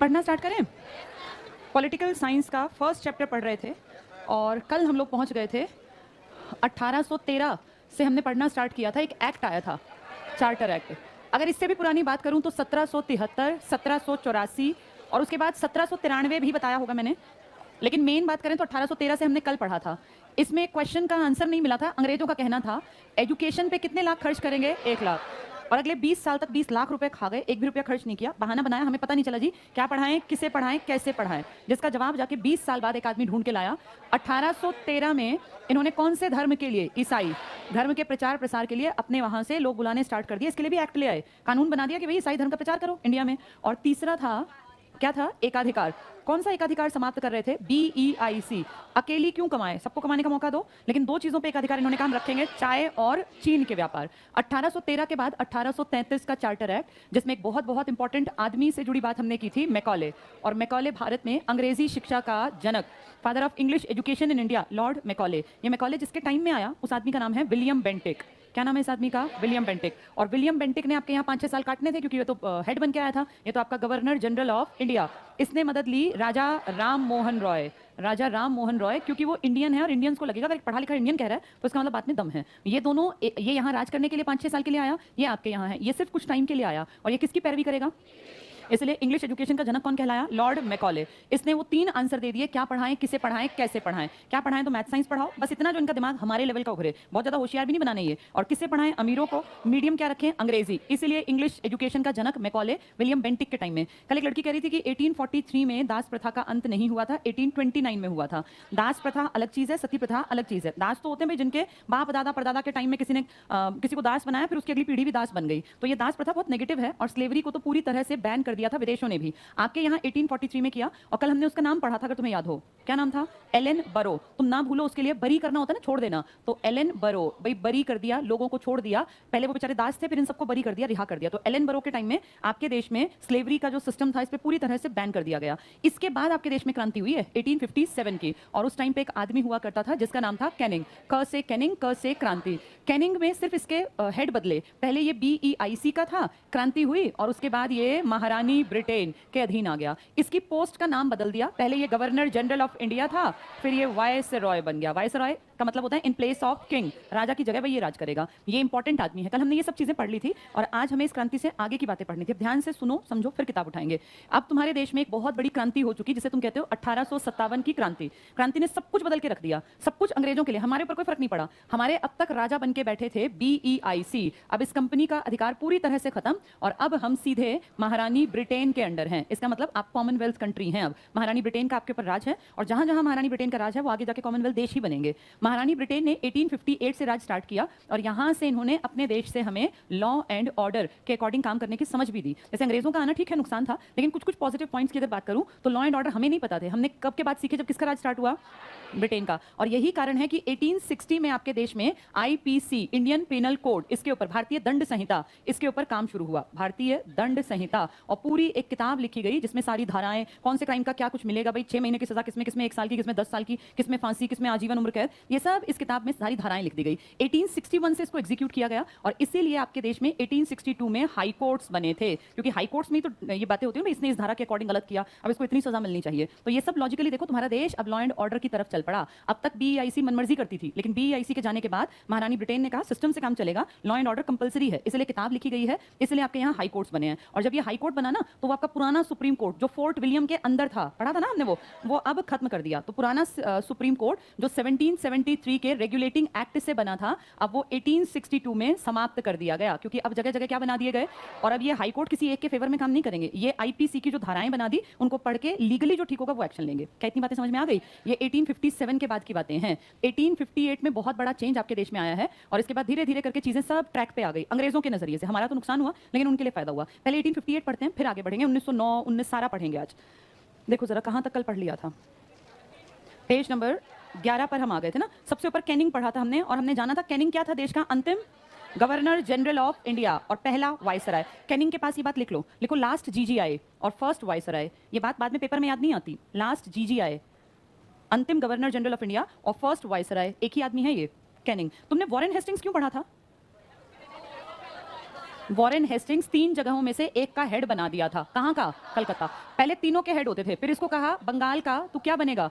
पढ़ना स्टार्ट करें। Political science का फर्स्ट चैप्टर पढ़ रहे थे और कल हम लोग पहुंच गए थे 1813 से हमने पढ़ना स्टार्ट किया था। एक एक्ट आया था, चार्टर एक्ट। अगर इससे भी पुरानी बात करूं तो 1773, 1784 और उसके बाद 1793 भी बताया होगा मैंने। लेकिन मेन बात करें तो 1813 से हमने कल पढ़ा था। इसमें क्वेश्चन का आंसर नहीं मिला था। अंग्रेजों का कहना था एजुकेशन पे कितने लाख खर्च करेंगे, 1 लाख, और अगले 20 साल तक 20 लाख रुपए खा गए, एक भी रुपया खर्च नहीं किया। बहाना बनाया, हमें पता नहीं चला जी क्या पढ़ाएं, किसे पढ़ाएं, कैसे पढ़ाएं। जिसका जवाब जाके 20 साल बाद एक आदमी ढूंढ के लाया। 1813 में इन्होंने कौन से धर्म के लिए, ईसाई धर्म के प्रचार प्रसार के लिए अपने वहां से लोग बुलाने स्टार्ट कर दिए। इसके लिए भी एक्ट ले आए, कानून बना दिया कि भाई ईसाई धर्म का प्रचार करो इंडिया में। और तीसरा था, क्या था, एकाधिकार। कौन सा एकाधिकार समाप्त कर रहे थे? BEIC, अकेली क्यों कमाए, सबको कमाने का मौका दो। लेकिन 2 चीजों पे एकाधिकार इन्होंने काम रखेंगे, चाय और चीन के व्यापार। 1813 के बाद 1833 का चार्टर एक्ट, जिसमें एक बहुत बहुत इंपॉर्टेंट आदमी से जुड़ी बात हमने की थी, मैकॉले। और मैकॉले भारत में अंग्रेजी शिक्षा का जनक, father of English education in India, lord Macaulay. ये मैकॉले जिसके टाइम में आया, उस आदमी का नाम है विलियम बेंटिक। क्या नाम है इस आदमी का? William Bentinck. और विलियम बेंटिक ने आपके यहाँ 5-6 साल काटने थे, क्योंकि ये तो हेड बन के आया था। ये तो आपका गवर्नर जनरल ऑफ इंडिया। इसने मदद ली राजा राम मोहन रॉय, राजा राम मोहन रॉय, क्योंकि वो इंडियन है और इंडियंस को लगेगा अगर एक पढ़ा लिखा इंडियन कह रहा है तो इसका मतलब बात में दम है। ये दोनों, ये यहाँ राज करने के लिए 5-6 साल के लिए आया, ये आपके यहाँ है, ये सिर्फ कुछ टाइम के लिए आया। और ये किसकी पैरवी करेगा? इसलिए इंग्लिश एजुकेशन का जनक कौन कहलाया? Lord Macaulay. इसने वो 3 आंसर दे दिए, क्या पढ़ाएं, किसे पढ़ाएं, कैसे पढ़ाएं। क्या पढ़ाएं तो मैथ साइंस पढ़ाओ, बस इतना जो इनका दिमाग हमारे लेवल का उभरे, बहुत ज्यादा होशियार भी नहीं बनाने ये। और किसे पढ़ाएं? अमीरों को। मीडियम क्या रखें? अंग्रेजी। इसीलिए इंग्लिश एजुकेशन का जनक मैकॉले, विलियम बेंटिक के टाइम में। कल एक लड़की कह रही थी कि 1843 में दास प्रथा का अंत नहीं हुआ था, 1829 में हुआ था। दास प्रथा अलग चीज है, सती प्रथा अलग चीज है। दास तो होते हैं भाई जिनके बाप दादा परदादा के टाइम में किसी ने किसी को दास बनाया, फिर उसकी अगली पीढ़ी भी दास बन गई। तो ये दास प्रथा बहुत नेगेटिव है, और स्लेवरी को तो पूरी तरह से बैन कर दिया था विदेशों ने भी। आपके यहाँ 1843 में किया। और कल हमने उसका नाम पढ़ा था, अगर तुम्हें याद हो, क्या नाम था? एलन बरो। तुम ना भूलो, उसके लिए बरी करना होता है ना, छोड़ देना। तो एलन बरो, भाई बरी कर दिया, लोगों को छोड़ दिया। पहले वो बेचारे दास थे, फिर इन सबको बरी कर दिया, रिहा कर दिया। तो एलन बरो के टाइम में आपके देश में स्लेवरी का जो सिस्टम था, इस पे पूरी तरह से बैन कर दिया गया। इसके बाद आपके देश में क्रांति हुई है 1857 की, और उस टाइम पे एक आदमी हुआ करता था जिसका नाम था कैनिंग। क से कैनिंग, क से क्रांति। कैनिंग में सिर्फ इसके हेड बदले। पहले ये BEIC का था, क्रांति हुई, और उसके बाद ये महारानी ब्रिटेन के अधीन आ गया। इसकी पोस्ट का नाम बदल दिया, पहले ये गवर्नर जनरल ऑफ इंडिया था, फिर ये वायसरॉय बन गया। वायसरॉय का मतलब होता है इन प्लेस ऑफ किंग, राजा की जगह भाई ये राज करेगा। ये इंपॉर्टेंट आदमी है। कल हमने ये सब चीजें पढ़ ली थी, और आज हमें इस क्रांति से आगे की बातें पढ़नी थी। ध्यान से सुनो, समझो, फिर किताब उठाएंगे। अब तुम्हारे देश में एक बहुत बड़ी क्रांति हो चुकी, जिसे तुम कहते हो 1857 की क्रांति। क्रांति ने सब कुछ बदल के रख दिया, सब कुछ अंग्रेजों के लिए। हमारे ऊपर कोई फर्क नहीं पड़ा। हमारे अब तक राजा बन के बैठे थे BEIC, अब इस कंपनी का अधिकार पूरी तरह से खत्म, और अब हम सीधे महारानी ब्रिटेन के अंडर हैं। इसका मतलब आप कॉमनवेल्थ कंट्री हैं। अब महारानी ब्रिटेन का आपके ऊपर राज है, और जहां जहां महारानी ब्रिटेन का राज है वो आगे जाके कॉमनवेल्थ देश ही बनेंगे। महारानी ब्रिटेन ने 1858 से राज स्टार्ट किया, और यहां से इन्होंने अपने देश से हमें लॉ एंड ऑर्डर के अकॉर्डिंग काम करने की समझ भी दी। जैसे अंग्रेजों का आना ठीक है, नुकसान था, लेकिन कुछ कुछ पॉजिटिव पॉइंट्स की अगर बात करूं तो लॉ एंड ऑर्डर हमें नहीं पता थे। हमने कब के बाद सीखे? जब किसका राज स्टार्ट हुआ? ब्रिटेन का। और यही कारण है कि 1860 में आपके देश में IPC, इंडियन पेनल कोड, इसके ऊपर भारतीय दंड संहिता, इसके ऊपर काम शुरू हुआ। भारतीय दंड संहिता, और पूरी एक किताब लिखी गई जिसमें सारी धाराएं, कौन से क्राइम का क्या कुछ मिलेगा भाई, 6 महीने की सजा किसमें, किसमें 1 साल की, किसमें 10 साल की, किसमें फांसी, किसमें आजीवन उम्र कैद, ये सब इस किताब में सारी धाराएं लिख दी गई। 1861 से इसको एग्जीक्यूट किया गया, और इसीलिए आपके देश में 1862 में हाई कोर्ट्स बने थे, क्योंकि हाई कोर्ट्स में तो ये बातें होती है, इसने इस धारा के अकॉर्डिंग गलत किया, अब इसको इतनी सजा मिलनी चाहिए। तो ये सब लॉजिकली देखो, तुम्हारा देश अब लॉ एंड ऑर्डर की तरफ चल पड़ा। अब तक BEIC मनमर्जी करती थी, लेकिन BEIC के जाने के बाद महारानी ब्रिटेन ने कहा सिस्टम से काम चलेगा, लॉ एंड ऑर्डर कंपलसरी है, इसलिए किताब लिखी गई है, इसलिए आपके यहाँ हाई कोर्ट्स बने हैं। और जब ये हाई कोर्ट बना ना, तो वो आपका पुराना सुप्रीम कोर्ट जो फोर्ट विलियम के अंदर था, पढ़ा था ना हमने, वो अब खत्म कर दिया। तो पुराना सुप्रीम कोर्ट जो 1773 के रेगुलेटिंग एक्ट से बना था, अब वो 1862 में समाप्त कर दिया गया, क्योंकि अब जगह जगह क्या बना दिए गए, और अब ये हाई कोर्ट किसी एक के फेवर में काम नहीं करेंगे। ये IPC की जो धाराएं बना दी, उनको पढ़ के लीगली जो ठीक होगा वो एक्शन लेंगे। क्या इतनी बातें समझ में आ गई? ये 1857 के बाद की बातें हैं। 1858 में बहुत बड़ा चेंज आपके देश में आया है, और इसके बाद धीरे धीरे करके चीजें सब ट्रैक पे आ गई अंग्रेजों के नजरिए से। हमारा तो नुकसान हुआ, लेकिन उनके लिए फायदा हुआ। पहले 1858 पढ़ते हैं, फिर आगे बढ़ेंगे। 1909, 19 सारा पढ़ेंगे आज। देखो जरा कहां तक कल पढ़ लिया था। पेज नंबर 11 पर हम आ गए थे ना। सबसे ऊपर कैनिंग पढ़ा था हमने, और हमने जाना था कैनिंग क्या था? देश का अंतिम गवर्नर जनरल ऑफ इंडिया और पहला वायसराय। कैनिंग के पास ये बात लिख लो, लिखो लास्ट GGI और फर्स्ट वायसराय। ये बात बाद में पेपर में याद नहीं आती। लास्ट GGI, अंतिम गवर्नर जनरल ऑफ इंडिया, और फर्स्ट वायसराय एक ही आदमी है ये, कैनिंग। तुमने वॉरेन हेस्टिंग्स क्यों पढ़ा था? वॉरेन हेस्टिंग्स 3 जगहों में से एक का हेड बना दिया था। कहाँ का? कलकत्ता। पहले तीनों के हेड होते थे, फिर इसको कहा बंगाल का तू क्या बनेगा?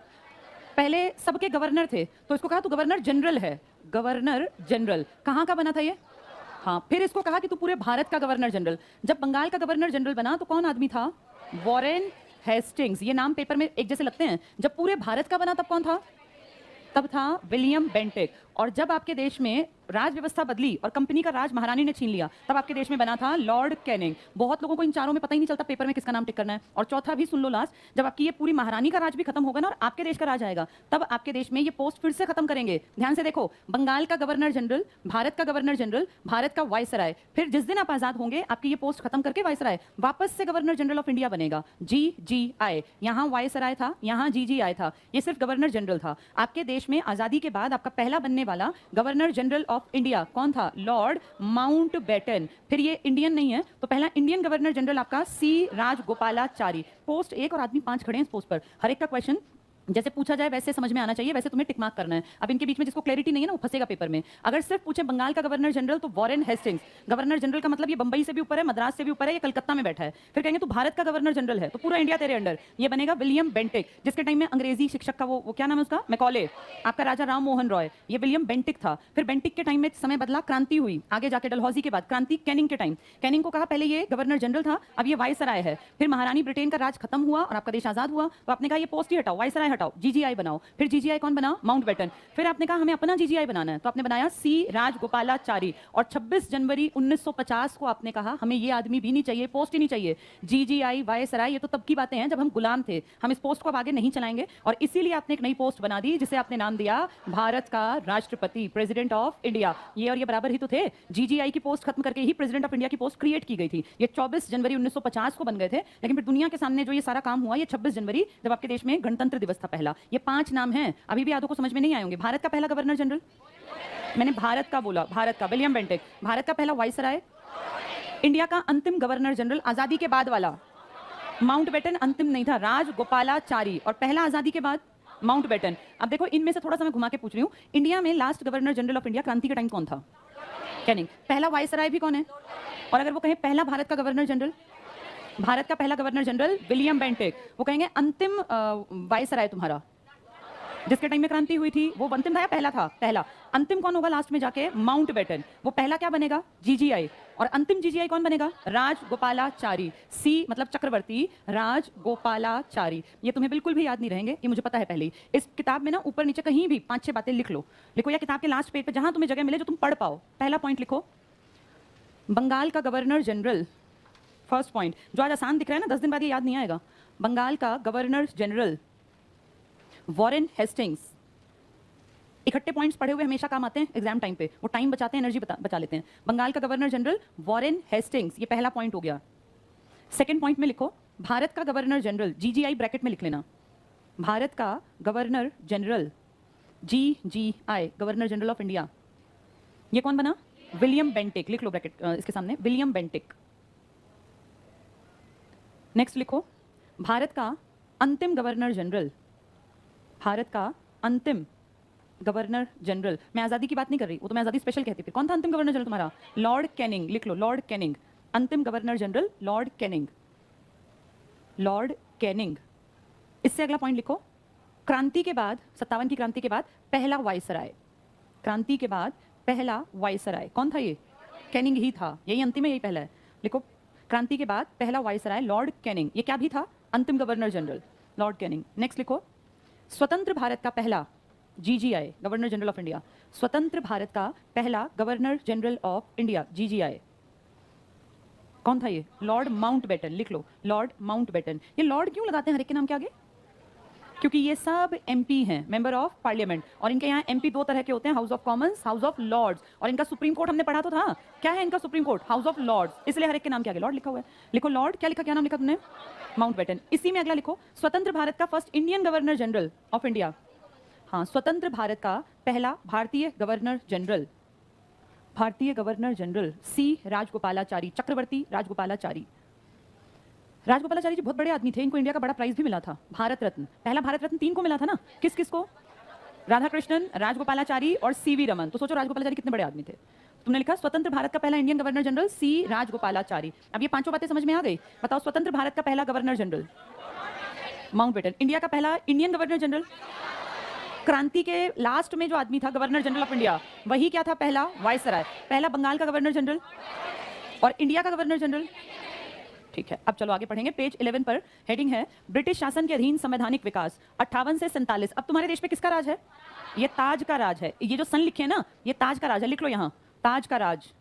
पहले सबके गवर्नर थे, तो इसको कहा तू गवर्नर जनरल है। गवर्नर जनरल कहाँ का बना था ये? हाँ, फिर इसको कहा कि तू पूरे भारत का गवर्नर जनरल। जब बंगाल का गवर्नर जनरल बना तो कौन आदमी था? Warren Hastings. ये नाम पेपर में एक जैसे लगते हैं। जब पूरे भारत का बना तब कौन था? तब था विलियम बेंटिक। और जब आपके देश में राज व्यवस्था बदली और कंपनी का राज महारानी ने छीन लिया, तब आपके देश में बना था लॉर्ड कैनिंग। बहुत लोगों को इन चारों में पता ही नहीं चलता पेपर में किसका नाम टिक करना है। और चौथा भी सुन लो लास्ट, जब आपकी ये पूरी महारानी का राज भी खत्म होगा ना और आपके देश का राज आएगा, तब आपके देश में ये पोस्ट फिर से खत्म करेंगे। ध्यान से देखो, बंगाल का गवर्नर जनरल, भारत का गवर्नर जनरल, भारत का वायसराय। फिर जिस दिन आप आजाद होंगे आपकी ये पोस्ट खत्म करके वायसराय वापस से गवर्नर जनरल ऑफ इंडिया बनेगा। GGI। यहाँ वायसराय था, यहाँ GGI था। ये सिर्फ गवर्नर जनरल था। आपके देश में आजादी के बाद आपका पहला बनने वाला गवर्नर जनरल ऑफ इंडिया कौन था? Lord Mountbatten. फिर ये इंडियन नहीं है, तो पहला इंडियन गवर्नर जनरल आपका C राजगोपालाचारी। पोस्ट 1 और आदमी 5 खड़े हैं इस पोस्ट पर। हर एक का क्वेश्चन जैसे पूछा जाए वैसे समझ में आना चाहिए, वैसे तुम्हें टिक मार्क करना है। अब इनके बीच में जिसको क्लैरिटी नहीं है ना वो फंसेगा पेपर में। अगर सिर्फ पूछे बंगाल का गवर्नर जनरल तो वॉरेन हेस्टिंग्स। गवर्नर जनरल का मतलब ये बंबई से भी ऊपर है, मद्रास से भी ऊपर है, ये कलकत्ता में बैठा है। फिर कहेंगे तू भारत का गवर्नर जनरल है तो पूरा इंडिया तेरे अंडर, ये बनेगा विलियम बेंटिक। जिसके टाइम में अंग्रेजी शिक्षक का वो क्या नाम है उसका? मैकॉले। आपका राजा राम मोहन रॉय, ये विलियम बेंटिक था। फिर बेंटिक के टाइम में समय बदला, क्रांति हुई। आगे जाके डलहौजी के बाद क्रांति कैनिंग के टाइम। कैनिंग को कहा पहले ये गवर्नर जनरल था, अब ये वायसराय है। फिर महारानी ब्रिटेन का राज खत्म हुआ और आपका देश आजाद हुआ, तो आपने कहा ये पोस्ट ही हटाओ, वायसराय हटाओ, GGI बनाओ। फिर GGI कौन बना? माउंटबेटन। फिर आपने कहा हमें अपना GGI बनाना है, तो आपने बनाया C राजगोपालाचारी। और 26 जनवरी 1950 को आपने कहा हमें ये आदमी भी नहीं चाहिए, पोस्ट ही नहीं चाहिए। GGI वायसराय ये तो तब की बातें हैं जब हम गुलाम थे, हम इस पोस्ट को अब आगे नहीं चलाएंगे। और इसीलिए आपने एक नई पोस्ट बना दी जिसे आपने नाम दिया भारत का राष्ट्रपति, प्रेसिडेंट ऑफ इंडिया। ये और ये बराबर ही तो थे। GGI की पोस्ट खत्म करके ही प्रेसिडेंट ऑफ इंडिया की पोस्ट क्रिएट की गई थी। ये 24 जनवरी 1950 को बन गए थे, लेकिन फिर दुनिया के सामने जो ये सारा काम हुआ ये 26 जनवरी, जब आपके देश में गणतंत्र दिवस था पहला। ये 5 नाम हैं, अभी भी यादों को समझ में नहीं आए होंगे। भारत का पहला गवर्नर जनरल, मैंने भारत का बोला, भारत का विलियम बेंटिक। भारत का पहला वायसराय, इंडिया का अंतिम गवर्नर जनरल आजादी के बाद वाला माउंटबेटन अंतिम नहीं था, राजगोपालाचारी। और पहला आजादी के बाद माउंटबेटन। अब देखो इनमें से थोड़ा सा मैं घुमा के पूछ रही हूँ, इंडिया में last governor general of India क्रांति के टाइम कौन था? कैनिंग। पहला वायसराय भी कौन है? और अगर वो कहें पहला भारत का गवर्नर जनरल, भारत का पहला गवर्नर जनरल विलियम बेंटिक, वो कहेंगे अंतिम वायसराय तुम्हारा जिसके टाइम में क्रांति हुई थी वो अंतिम था या पहला था? पहला। अंतिम कौन होगा लास्ट में जाके? माउंटबेटन। वो पहला क्या बनेगा? GGI। और अंतिम GGI कौन बनेगा? राजगोपालाचारी। C मतलब चक्रवर्ती, राजगोपालाचारी। ये तुम्हें बिल्कुल भी याद नहीं रहेंगे, ये मुझे पता है पहले ही। इस किताब में ना ऊपर नीचे कहीं भी 5-6 बातें लिख लो, लिखो, या किताब के लास्ट पेज पे जहां तुम्हें जगह मिले जो तुम पढ़ पाओ। पहला पॉइंट लिखो, बंगाल का गवर्नर जनरल। फर्स्ट पॉइंट जो आज आसान दिख रहा है ना, 10 दिन बाद ये याद नहीं आएगा। बंगाल का गवर्नर जनरल वॉरेन हेस्टिंग्स। इकट्ठे पॉइंट्स पढ़े हुए हमेशा काम आते हैं एग्जाम टाइम पे, वो टाइम बचाते हैं, एनर्जी बचा लेते हैं। बंगाल का गवर्नर जनरल वॉरेन हेस्टिंग्स, ये पहला पॉइंट हो गया। सेकंड पॉइंट में लिखो भारत का गवर्नर जनरल, GGI ब्रैकेट में लिख लेना, भारत का governor general GGI, governor general of India. ये कौन बना? William Bentinck. लिख लो ब्रैकेट इसके सामने, विलियम बेंटिक। नेक्स्ट लिखो भारत का अंतिम गवर्नर जनरल, भारत का अंतिम गवर्नर जनरल। मैं आजादी की बात नहीं कर रही, वो तो मैं आजादी स्पेशल कहती थी। कौन था अंतिम गवर्नर जनरल तुम्हारा? Lord Canning. लिख लो लॉर्ड कैनिंग, अंतिम governor general Lord Canning, Lord Canning. इससे अगला पॉइंट लिखो, क्रांति के बाद, 57 की क्रांति के बाद पहला वायसराय, क्रांति के बाद पहला वायसराय कौन था? ये कैनिंग ही था, यही अंतिम है, यही पहला है। लिखो क्रांति के बाद पहला वायसराय लॉर्ड कैनिंग। ये क्या भी था? अंतिम governor general Lord Canning. Next लिखो स्वतंत्र भारत का पहला GGI, governor general of India, स्वतंत्र भारत का पहला governor general of India GGI कौन था? ये लॉर्ड माउंटबेटन। लिख लो लॉर्ड माउंटबेटन। ये लॉर्ड क्यों लगाते हैं हर एक के नाम के आगे? क्योंकि ये सब MP हैं, मेंबर ऑफ पार्लियामेंट। और इनके यहाँ MP 2 तरह के होते हैं, House of Commons, House of Lords. और इनका सुप्रीम कोर्ट हमने पढ़ा तो था, क्या है इनका Supreme Court? House of Lords. इसलिए हर एक के नाम के आगे लॉर्ड लिखा हुआ है। लिखो लॉर्ड, क्या लिखा, क्या नाम लिखा तुमने? माउंटबेटन। इसी में अगला लिखो स्वतंत्र भारत का first Indian governor general of India. हाँ, स्वतंत्र भारत का पहला भारतीय गवर्नर जनरल, भारतीय गवर्नर जनरल C राजगोपालाचारी, चक्रवर्ती राजगोपालाचारी। राजगोपालाचारी जी बहुत बड़े आदमी थे, इनको इंडिया का बड़ा प्राइज भी मिला था, भारत रत्न। पहला भारत रत्न 3 को मिला था ना, किस किस को? राधा कृष्णन, राजगोपालाचारी और CV रमन। तो सोचो राजगोपालाचारी कितने बड़े आदमी थे। तुमने लिखा स्वतंत्र भारत का पहला इंडियन गवर्नर जनरल सी राजगोपालाचारी। अब ये पांचों बातें समझ में आ गई? बताओ स्वतंत्र भारत का पहला गवर्नर जनरल माउंटबेटन। इंडिया का पहला इंडियन गवर्नर जनरल, क्रांति के लास्ट में जो आदमी था गवर्नर जनरल ऑफ इंडिया, वही क्या था? पहला वायसराय। पहला बंगाल का गवर्नर जनरल और इंडिया का गवर्नर जनरल। ठीक है, अब चलो आगे पढ़ेंगे। पेज 11 पर हेडिंग है ब्रिटिश शासन के अधीन संवैधानिक विकास 58 से 47। अब तुम्हारे देश पे किसका राज है? ये ताज का राज है। ये जो सन लिखे है ना, ये ताज का राज है, लिख लो यहाँ, ताज का राज।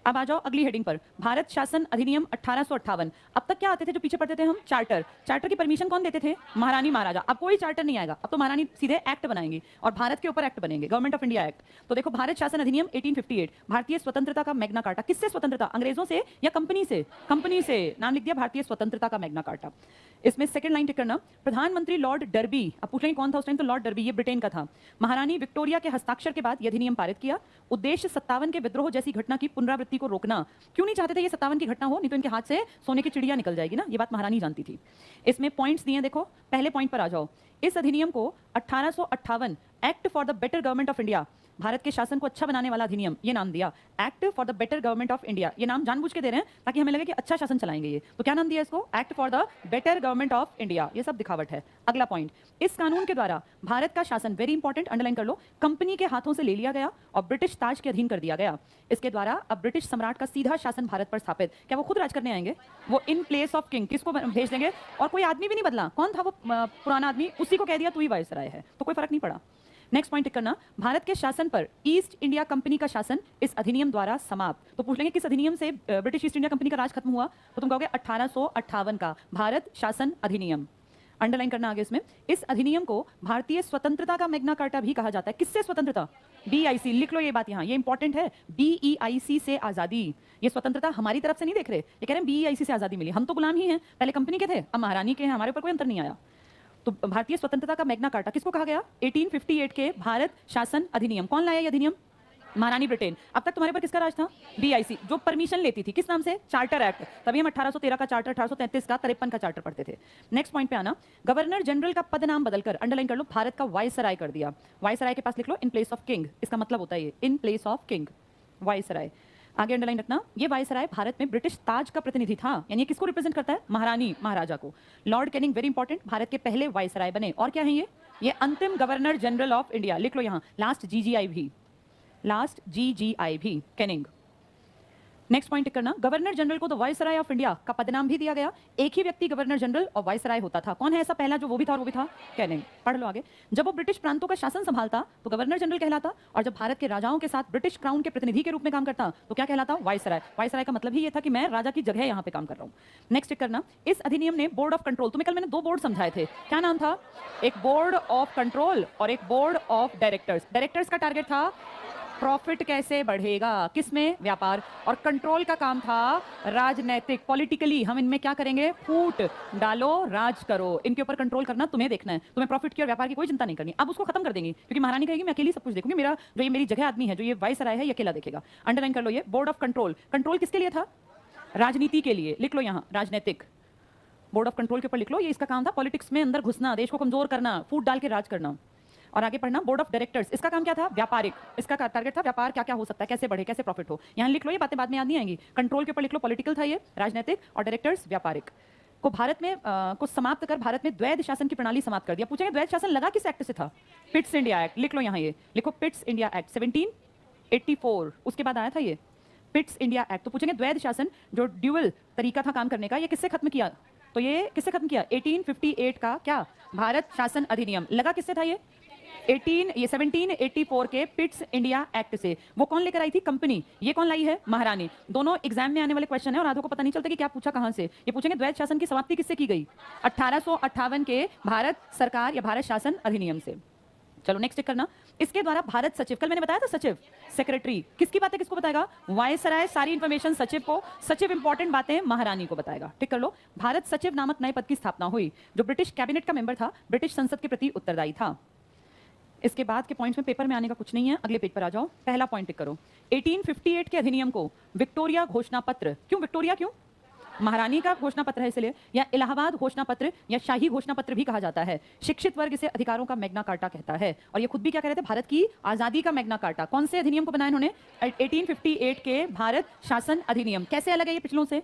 अब आ जाओ अगली हेडिंग पर, भारत शासन अधिनियम 1858। अब तक क्या आते थे जो पीछे पढ़ते थे हम? चार्टर। चार्टर की परमिशन कौन देते थे? महारानी महाराजा। अब कोई चार्टर नहीं आएगा, अब तो महारानी सीधे एक्ट बनाएंगी और भारत के ऊपर एक्ट बनेंगे, गवर्नमेंट ऑफ इंडिया एक्ट। तो देखो, भारत शासन अधिनियम 1858, भारतीय स्वतंत्रता का मैग्ना कार्टा। किससे स्वतंत्रता? अंग्रेजों से या कंपनी से? कंपनी से। नाम लिख दिया, भारतीय स्वतंत्रता का मैग्ना कार्टा। इसमें सेकंड लाइन टिक करना, प्रधानमंत्री लॉर्ड डर्बी। अब पूछ लेंगे कौन था उस टाइम? तो लॉर्ड डर्बी, ये ब्रिटेन का था। महारानी विक्टोरिया के हस्ताक्षर के बाद यह अधिनियम पारित किया। उद्देश्य 57 के विद्रोह जैसी घटना की पुनरावृत्ति को रोकना। क्यों नहीं चाहते थे ये 57 की घटना हो? नहीं तो इनके हाथ से सोने की चिड़िया निकल जाएगी ना, ये बात महारानी जानती थी। इसमें पॉइंट्स दिए, देखो पहले पॉइंट पर आ जाओ। इस अधिनियम को 1858 act for the better government of India, Bharat के शासन को अच्छा बनाने वाला अधिनियम, ये नाम दिया। Act for the better government of India, ये नाम जानबूझ के दे रहे हैं ताकि हमें लगे कि अच्छा शासन चलाएंगे ये। तो क्या नाम दिया इसको? Act for the better government of India. ये सब दिखावट है। अगला पॉइंट, इस कानून के द्वारा भारत का शासन, वेरी इंपॉर्टेंट, अंडरलाइन कर लो, कंपनी के हाथों से ले लिया गया और ब्रिटिश ताज के अधीन कर दिया गया। इसके द्वारा अब ब्रिटिश सम्राट का सीधा शासन भारत पर स्थापित। क्या वो खुद राज करने आएंगे? वो इन प्लेस ऑफ किंग, किसको भेज देंगे? और कोई आदमी भी नहीं बदला। कौन था वो पुराना आदमी? उसी को कह दिया तू ही वायसराय है, तो कोई फर्क नहीं पड़ा। नेक्स्ट पॉइंट टिक करना, भारत के शासन पर ईस्ट इंडिया कंपनी का शासन इस अधिनियम द्वारा समाप्त। तो पूछ लेंगे किस अधिनियम से ब्रिटिश ईस्ट इंडिया कंपनी का राज खत्म हुआ? तो तुम कहोगे 1858 का भारत शासन अधिनियम। अंडरलाइन करना आगे इसमें, इस अधिनियम को भारतीय स्वतंत्रता का मैग्ना कार्टा भी कहा जाता है। किससे स्वतंत्रता? BIC। लिख लो ये बात यहाँ, ये इंपॉर्टेंट है। BEIC से आजादी। ये स्वतंत्रता हमारी तरफ से नहीं देख रहे, ये कह रहे हैं BEIC से आजादी मिली। हम तो गुलाम ही हैं, पहले कंपनी के थे, अब महारानी के हैं, हमारे ऊपर कोई अंतर नहीं आया। तो भारतीय स्वतंत्रता का मैग्ना कार्टा किसको कहा गया? 1858 के भारत शासन अधिनियम। कौन लाया ये अधिनियम? महारानी ब्रिटेन। अब तक तुम्हारे पर किसका राज था? BIC, जो परमिशन लेती थी किस नाम से? Charter act. तभी हम 1813 का चार्टर, 1833 का, 53 का चार्टर पढ़ते थे। नेक्स्ट पॉइंट पे आना, गवर्नर जनरल का पद नाम बदलकर, अंडरलाइन कर लो, भारत का वायसराय कर दिया। वायसराय के पास लिख लो इन प्लेस ऑफ किंग, इसका मतलब होता है ये in place of king, viceroy. आगे अंडरलाइन रखना, ये वायसराय भारत में ब्रिटिश ताज का प्रतिनिधि था, यानी किसको रिप्रेजेंट करता है? महारानी महाराजा को। Lord Canning, very important, Bharat के पहले वायसराय बने। और क्या है ये अंतिम गवर्नर जनरल ऑफ इंडिया। लिख लो यहाँ, लास्ट GGI भी, लास्ट GGI भी, कैनिंग। नेक्स्ट पॉइंट करना, गवर्नर जनरल को द वायसराय ऑफ इंडिया का पदनाम भी दिया गया। एक ही व्यक्ति गवर्नर जनरल और वायसराय होता था। कौन है ऐसा पहला जो वो भी था और वो भी था? कैनिंग। पढ़ लो आगे, जब वो ब्रिटिश प्रांतों का शासन संभालता तो गवर्नर जनरल कहलाता, और जब भारत के राजाओं के साथ ब्रिटिश क्राउन के प्रतिनिधि के रूप में काम करता तो क्या कहलाता? वायसराय। वायसराय का मतलब ही ये था कि मैं राजा की जगह यहाँ पे काम कर रहा हूँ। नेक्स्ट करना, इस अधिनियम ने बोर्ड ऑफ कंट्रोल, तुम्हें कल मैंने 2 बोर्ड समझाए थे, क्या नाम था? एक बोर्ड ऑफ कंट्रोल और एक बोर्ड ऑफ डायरेक्टर्स। डायरेक्टर्स का टारगेट था प्रॉफिट कैसे बढ़ेगा, किसमें? व्यापार। और कंट्रोल का काम था राजनैतिक, पॉलिटिकली हम इनमें क्या करेंगे? फूट डालो, राज करो, इनके ऊपर कंट्रोल करना तुम्हें देखना है। तुम्हें प्रॉफिट की और व्यापार की कोई चिंता नहीं करनी। अब उसको खत्म कर देंगे क्योंकि महारानी कहेगी मैं अकेली सब कुछ देखूंगी, मेरा जो ये मेरी जगह आदमी है, जो ये वायसराय है, ये अकेला देखेगा। अंडरलाइन कर लो ये बोर्ड ऑफ कंट्रोल। कंट्रोल किसके लिए था? राजनीति के लिए। लिख लो यहाँ, राजनीतिक। बोर्ड ऑफ कंट्रोल के ऊपर लिख लो, ये इसका काम था पॉलिटिक्स में अंदर घुसना, देश को कमजोर करना, फूट डाल के राज करना। और आगे पढ़ना, बोर्ड ऑफ डायरेक्टर्स, इसका काम क्या था? व्यापारिक। इसका टारगेट था व्यापार क्या क्या हो सकता है, कैसे बढ़े, कैसे प्रॉफिट हो। यहाँ लिख लो, ये बातें बाद में याद नहीं आएंगी। कंट्रोल के ऊपर लिख लो पॉलिटिकल था ये, राजनीतिक, और डायरेक्टर्स व्यापारिक। को भारत में को समाप्त कर भारत में द्वैध शासन की प्रणाली समाप्त कर दिया। पूछेंगे द्वैध शासन लगा किस एक्ट से था? Pitt's India act. लिख लो यहाँ, ये लिखो पिट्स इंडिया एक्ट 1784, उसके बाद आया था ये पिट्स इंडिया एक्ट। तो पूछेंगे द्वैध शासन जो ड्यूअल तरीका था काम करने का, ये किससे खत्म किया? तो ये किससे खत्म किया? 1858 का क्या? भारत शासन अधिनियम। लगा किससे था ये? 1784 के पिट्स इंडिया एक्ट से। वो कौन लेकर आई थी? कंपनी। ये कौन लाई है? महारानी। दोनों एग्जाम में आने वाले क्वेश्चन है और आधों को पता नहीं चलता कि क्या पूछा कहां से। ये पूछेंगे द्वैध शासन की समाप्ति किससे की गई? 1858 के भारत सरकार या भारत शासन अधिनियम से। चलो नेक्स्ट करना, इसके द्वारा भारत सचिव, कल मैंने बताया था सचिव, सेक्रेटरी, किसकी बातें किसको बताएगा? वायसराय सारी इंफॉर्मेशन सचिव को, सचिव इंपॉर्टेंट बातें महारानी को बताएगा। ठीक कर लो, भारत सचिव नामक नए पद की स्थापना हुई जो ब्रिटिश कैबिनेट का मेंबर था, ब्रिटिश संसद के प्रति उत्तरदायी था। इसके बाद के पॉइंट्स में पेपर में आने का कुछ नहीं है, अगले पेज पर आ जाओ। पहला पॉइंट टिक करो, 1858 के अधिनियम को विक्टोरिया घोषणा पत्र। क्यों विक्टोरिया? क्यों? महारानी का घोषणा पत्र है इसलिए, या इलाहाबाद घोषणा पत्र या शाही घोषणा पत्र भी कहा जाता है। शिक्षित वर्ग इसे अधिकारों का मैग्ना कार्टा कहता है। और ये खुद भी क्या कह रहे थे, भारत की आजादी का मैग्ना कार्टा। कौन से अधिनियम को बनाया इन्होंने, 1858 के भारत शासन अधिनियम। कैसे अलग है ये पिछलों से?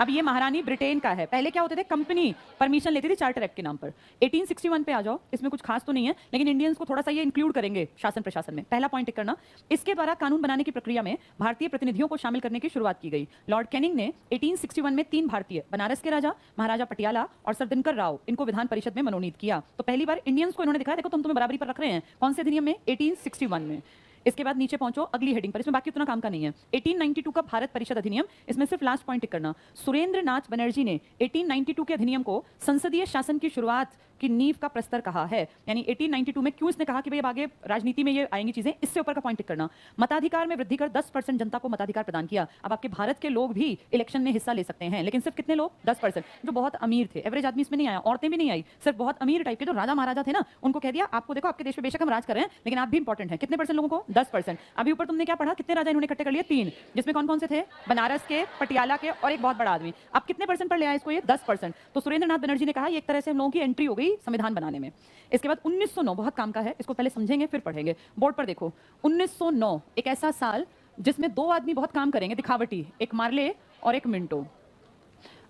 अब ये महारानी ब्रिटेन का है, पहले क्या होते थे, कंपनी परमिशन लेती थी चार्टर एक्ट के नाम पर। 1861 पे आ जाओ, इसमें कुछ खास तो नहीं है, लेकिन इंडियंस को थोड़ा सा ये इंक्लूड करेंगे शासन प्रशासन में। पहला पॉइंट टिक करना, इसके द्वारा कानून बनाने की प्रक्रिया में भारतीय प्रतिनिधियों को शामिल करने की शुरुआत की गई। लॉर्ड कैनिंग ने 1861 में 3 भारतीय, बनारस के राजा, महाराजा पटियाला और सर दिनकर राव, इनको विधान परिषद में मनोनीत किया। तो पहली बार इंडियंस को इन्होंने दिखाया, देखो तुम तुम्हें बराबरी पर रख रहे हैं। कौन से अधिनियम में? 1861 में। इसके बाद नीचे पहुंचो अगली हेडिंग पर, इसमें बाकी उतना काम का नहीं है। 1892 का भारत परिषद अधिनियम, इसमें सिर्फ लास्ट पॉइंट टिक करना। सुरेंद्र नाथ बनर्जी ने 1892 के अधिनियम को संसदीय शासन की शुरुआत की नींव का प्रस्तर कहा है। यानी 1892 में क्यों इसने कहा कि भाई अब आगे राजनीति में ये आएंगी चीजें, इससे ऊपर का पॉइंट टिक करना। मताधिकार में वृद्धि कर 10% जनता को मताधिकार प्रदान किया। अब आपके भारत के लोग भी इलेक्शन में हिस्सा ले सकते हैं, लेकिन सिर्फ कितने लोग? 10%, जो बहुत अमीर थे। एवरेज आदमी इसमें नहीं आया, औरतें भी नहीं आई, सिर्फ बहुत अमीर टाइप के जो राजा महाराजा थे ना, उनको कह दिया आपको देखो आपके देश में बेशक हम राज कर रहे हैं, लेकिन आप भी इंपॉर्टेंट है। कितने परसेंट लोगों को? 10%। अभी ऊपर तुमने क्या पढ़ा, कितने राजा इन्होंने इकट्ठे कर लिए? 3, जिसमें कौन कौन से थे? बनारस के, पटियाला के और एक बहुत बड़ा आदमी। अब कितने परसेंट पर ले आया इसको ये? 10%। तो सुरेंद्र नाथ बनर्जी ने कहा ये एक तरह से हम लोगों की एंट्री हो गई संविधान बनाने में। इसके बाद 1909, बहुत काम का है, इसको पहले समझेंगे फिर पढ़ेंगे। बोर्ड पर देखो, 1909 एक ऐसा साल जिसमें 2 आदमी बहुत काम करेंगे दिखावटी, एक मार्ले और एक मिंटो।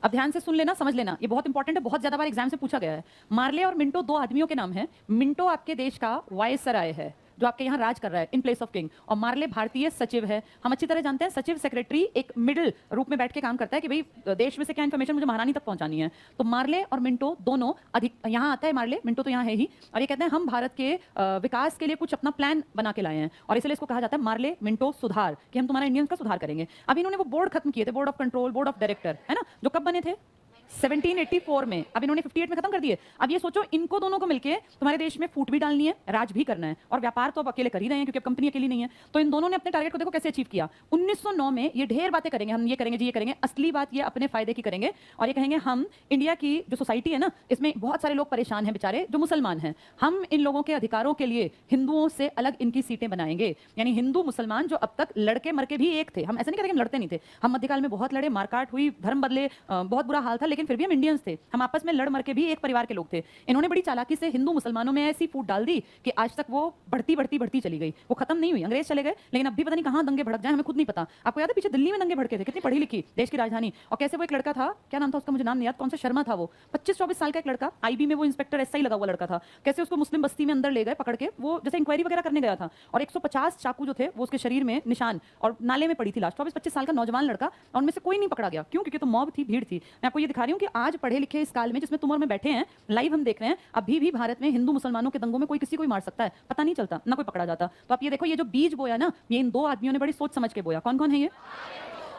अब ध्यान से सुन लेना, समझ लेना, ये बहुत इंपॉर्टेंट है, बहुत ज्यादा बार एग्जाम से पूछा गया है। मार्ले और मिंटो 2 आदमियों के नाम हैं। मिंटो आपके देश का वायसराय है, जो आपके यहाँ राज कर रहा है इन प्लेस ऑफ किंग, और मार्ले भारतीय सचिव है। हम अच्छी तरह जानते हैं सचिव सेक्रेटरी एक मिडिल रूप में बैठ के काम करता है कि भाई देश में से क्या इंफॉर्मेशन मुझे महारानी तक पहुंचानी है। तो मार्ले और मिंटो दोनों अधिक यहाँ आता है, मार्ले, मिंटो तो यहाँ है ही, और ये कहते हैं हम भारत के विकास के लिए कुछ अपना प्लान बना के लाए हैं, और इसलिए इसको कहा जाता है मार्ले मिंटो सुधार, कि हम तुम्हारा इंडियंस का सुधार करेंगे। अब इन्होंने वो बोर्ड खत्म किए थे, board of control, board of director, है ना, जो कब बने थे? 1784 में। अब इन्होंने 58 में खत्म कर दिए। अब ये सोचो, इनको दोनों को मिलके तुम्हारे देश में फूट भी डालनी है, राज भी करना है, और व्यापार तो अब अकेले कर ही रहे हैं क्योंकि अब कंपनी अकेली नहीं है। तो इन दोनों ने अपने टारगेट को देखो कैसे अचीव किया। 1909 में ये ढेर बातें करेंगे, हम ये करेंगे जी, ये करेंगे। असली बात ये अपने फायदे की करेंगे, और ये कहेंगे हम इंडिया की जो सोसाइटी है ना, इसमें बहुत सारे लोग परेशान हैं बेचारे जो मुसलमान हैं, हम इन लोगों के अधिकारों के लिए हिंदुओं से अलग इनकी सीटें बनाएंगे। यानी हिंदू मुसलमान जो अब तक लड़के मर के भी एक थे, हम ऐसे नहीं कहते हम लड़ते नहीं थे, हम मध्यकाल में बहुत लड़े, मारकाट हुई, धर्म बदले, बहुत बुरा हाल था, लेकिन फिर भी हम इंडियंस थे, हम आपस में लड़ मर के भी एक परिवार के लोग थे। इन्होंने बड़ी चालाकी से हिंदू मुसलमानों में ऐसी फूट डाल दी कि आज तक वो बढ़ती बढ़ती बढ़ती चली गई, वो खत्म नहीं हुई। अंग्रेज चले गए, लेकिन अब भी पता नहीं कहां दंगे भड़क जाए, हमें खुद नहीं पता। आपको याद है पीछे दिल्ली में दंगे भड़के थे, कितनी पढ़ी लिखी देश की राजधानी, और कैसे वो एक लड़का था, क्या नाम था उसका मुझे नाम नहीं याद, कौन सा शर्मा था वो, 25-24 साल का एक लड़का, आईबी में वो इंस्पेक्टर एसआई लगा हुआ लड़का था, कैसे उसको मुस्लिम बस्ती में अंदर ले गए पकड़ के, वो जैसे इंक्वायरी वगैरह करने गया था, और 150 चाकू जो थे वो उसके शरीर में निशान, और नाले में पड़ी थी लाश। 24-25 साल का नौजवान लड़का, और उनमें से कोई नहीं पकड़ा गया। क्यों? क्योंकि तो मॉब थी, भीड़ थी। मैं आपको ये दिखा रही हूँ कि आज पढ़े लिखे इस काल में जिसमें तुम और मैं बैठे हैं, लाइव हम देख रहे हैं, अभी भी भारत में हिंदू मुसलमानों के दंगों में कोई किसी को मार सकता है, पता नहीं चलता, ना कोई पकड़ा जाता। तो आप ये देखो, ये जो बीज बोया ना, ये इन 2 आदमियों ने बड़ी सोच समझ के बोया। कौन कौन है ये?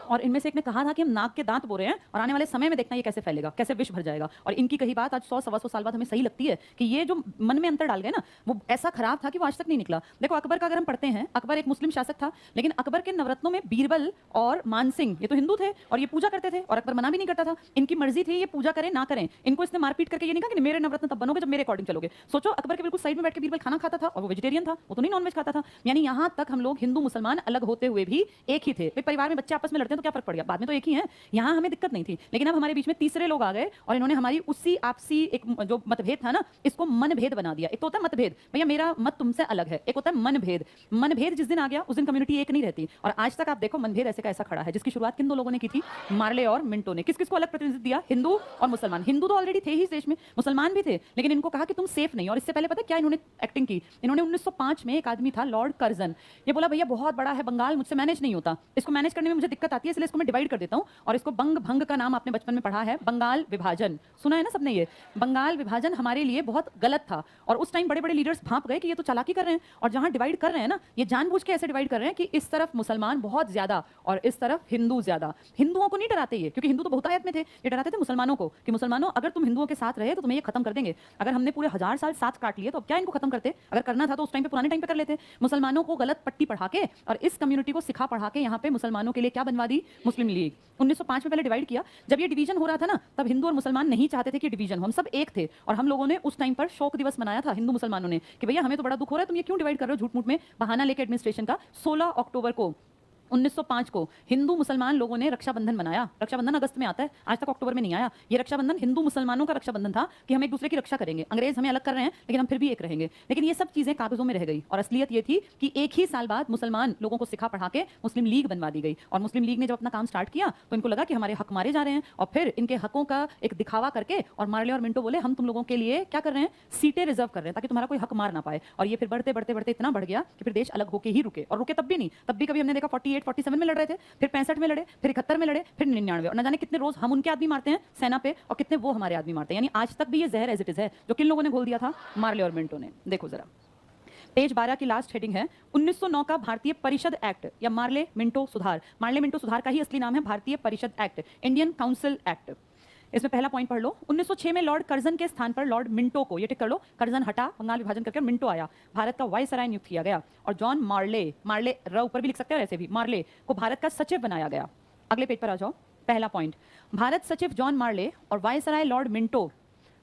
और इनमें से एक ने कहा था कि हम नाक के दांत बो रहे हैं, और आने वाले समय में देखना ये कैसे फैलेगा, कैसे विष भर जाएगा। और इनकी कही बात आज 100-125 साल बाद हमें सही लगती है कि ये जो मन में अंतर डाल गए ना, वो ऐसा खराब था कि वो आज तक नहीं निकला। देखो अकबर का अगर हम पढ़ते हैं, अकबर एक मुस्लिम शासक था, लेकिन अकबर के नवरत्नों में बीरबल और मानसिंह ये तो हिंदू थे, और ये पूजा करते थे, और अकबर मना भी नहीं करता था। इनकी मर्जी थी ये पूजा करें ना करें, इनको इसने मारपीट करके ये नहीं कहा कि मेरे नवरत्न तब बनोगे जब मेरे अकॉर्डिंग चलोगे। सोचो, अकबर के बिल्कुल साइड में बैठ के बीरबल खाना खाता था, और वो वेजिटेरियन था, वो तो नहीं नॉनवेज खाता था। यानी यहाँ तक हम लोग हिंदू मुसलमान अलग होते हुए भी एक ही थे। परिवार में बच्चे आपस में लड़ते हैं तो क्या फर्क पड़ गया, बाद में तो एक ही है, यहाँ हमें दिक्कत नहीं थी। लेकिन अब हमारे बीच में तीसरे लोग आ गए, और इन्होंने हमारी उसी आपसी एक जो मतभेद था ना, इसको मनभेद बना दिया। एक तो होता है मतभेद, भैया मेरा मत तुमसे अलग है, एक होता है मनभेद। मनभेद जिस दिन आ गया उस दिन कम्युनिटी एक नहीं रहती, और आज तक आप देखो मनभेद ऐसे का ऐसा खड़ा है, जिसकी शुरुआत किन 2 लोगों ने की थी? मार्ले और मिंटो ने। किस किस को अलग प्रतिनिधित्व दिया? हिंदू और मुसलमान। हिंदू तो ऑलरेडी थे ही इस देश में, मुसलमान भी थे, लेकिन इनको कहा कि तुम सेफ नहीं। और इससे पहले पता क्या इन्होंने एक्टिंग की? इन्होंने 1905 में एक आदमी था लॉर्ड कर्जन, ये बोला भैया बहुत बड़ा है बंगाल, मुझसे मैनेज नहीं होता, इसको मैनेज करने में मुझे दिक्कत आती है, इसलिए इसको मैं डिवाइड कर देता हूँ, और इसको बंग भंग का नाम आपने बचपन में पढ़ा है, बंगाल विभाजन, सुना है ना सबने? ये बंगाल विभाजन हमारे लिए बहुत गलत था, और उस टाइम बड़े बड़े लीडर्स भांप गए कि ये तो चालाकी कर रहे हैं, और जहां डिवाइड कर रहे हैं ना, ये जानबूझ के ऐसे डिवाइड कर रहे हैं कि इस तरफ मुसलमान बहुत ज्यादा और इस तरफ हिंदू ज्यादा। हिंदुओं को नहीं डराते ये, क्योंकि हिंदू तो बहुतायत में थे, ये डराते थे मुसलमानों को कि मुसलमानों अगर तुम हिंदुओं के साथ रहे तो तुम्हें ये खत्म कर देंगे। अगर हमने पूरे 1000 साल साथ काट लिए तो अब क्या इनको खत्म करते? अगर करना था तो उस टाइम पे, पुराने टाइम पे कर लेते। मुसलमानों को गलत पट्टी पढ़ा के और इस कम्युनिटी को सिखा पढ़ा के यहाँ पे मुसलमानों के लिए क्या बनवा दी? मुस्लिम लीग। 1905 में पहले डिवाइड किया। जब ये डिवीजन हो रहा था ना, तब हिंदू और मुसलमान नहीं चाहते थे कि डिवीजन हो, हम सब एक थे, और हम लोगों ने उस टाइम पर शोक दिवस मनाया था हिंदू मुसलमानों ने कि भैया हमें तो बड़ा दुख हो रहा है, तुम ये क्यों डिवाइड कर रहे हो झूठ मूठ में बहाना लेके एडमिनिस्ट्रेशन का। 16 अक्टूबर को 1905 को हिंदू मुसलमान लोगों ने रक्षाबंधन मनाया। रक्षाबंधन अगस्त में आता है, आज तक अक्टूबर में नहीं आया। ये रक्षाबंधन हिंदू मुसलमानों का रक्षाबंधन था कि हम एक दूसरे की रक्षा करेंगे। अंग्रेज हमें अलग कर रहे हैं लेकिन हम फिर भी एक रहेंगे। लेकिन ये सब चीजें कागजों में रह गई और असलियत ये थी कि एक ही साल बाद मुसलमान लोगों को सिखा पढ़ा के मुस्लिम लीग बनवा दी गई। और मुस्लिम लीग ने जब अपना काम स्टार्ट किया तो इनको लगा कि हमारे हक मारे जा रहे हैं और फिर इनके हकों का एक दिखावा करके और मार्ले और मिंटो बोले हम तुम लोगों के लिए क्या कर रहे हैं, सीटें रिजर्व कर रहे हैं ताकि तुम्हारा कोई हक मार ना पाए। और ये फिर बढ़ते बढ़ते बढ़ते इतना बढ़ गया कि फिर देश अलग होके ही रुके। और रुके तब भी नहीं, तब भी कभी हमने देखा 48 47 में लड़ रहे थे, फिर 65 में लड़े, फिर 71 में लड़े, फिर 99। और न जाने कितने रोज हम उनके आदमी मारते हैं सेना पे और कितने वो हमारे आदमी मारते हैं। यानी आज तक भी ये जहर एज इट इज है जो किन लोगों ने घोल दिया था, मार्ले और मिंटो ने। देखो जरा पेज 12 की लास्ट हेडिंग है 1909 का भारतीय परिषद एक्ट या मार्ले मिंटो सुधार। मार्ले मिंटो सुधार का ही असली नाम है भारतीय परिषद एक्ट, इंडियन काउंसिल एक्ट। इसमें पहला पॉइंट पढ़ लो। 1906 में लॉर्ड कर्जन के स्थान पर लॉर्ड मिंटो को, ये टिक कर लो, कर्जन हटा, बंगाल विभाजन करके मिंटो आया, भारत का वायसराय नियुक्त किया गया। और जॉन मार्ले, मार्ले र ऊपर भी लिख सकते हैं ऐसे भी, मार्ले को भारत का सचिव बनाया गया। अगले पेज पर आ जाओ। पहला पॉइंट, भारत सचिव जॉन मार्ले और वायसराय लॉर्ड मिंटो,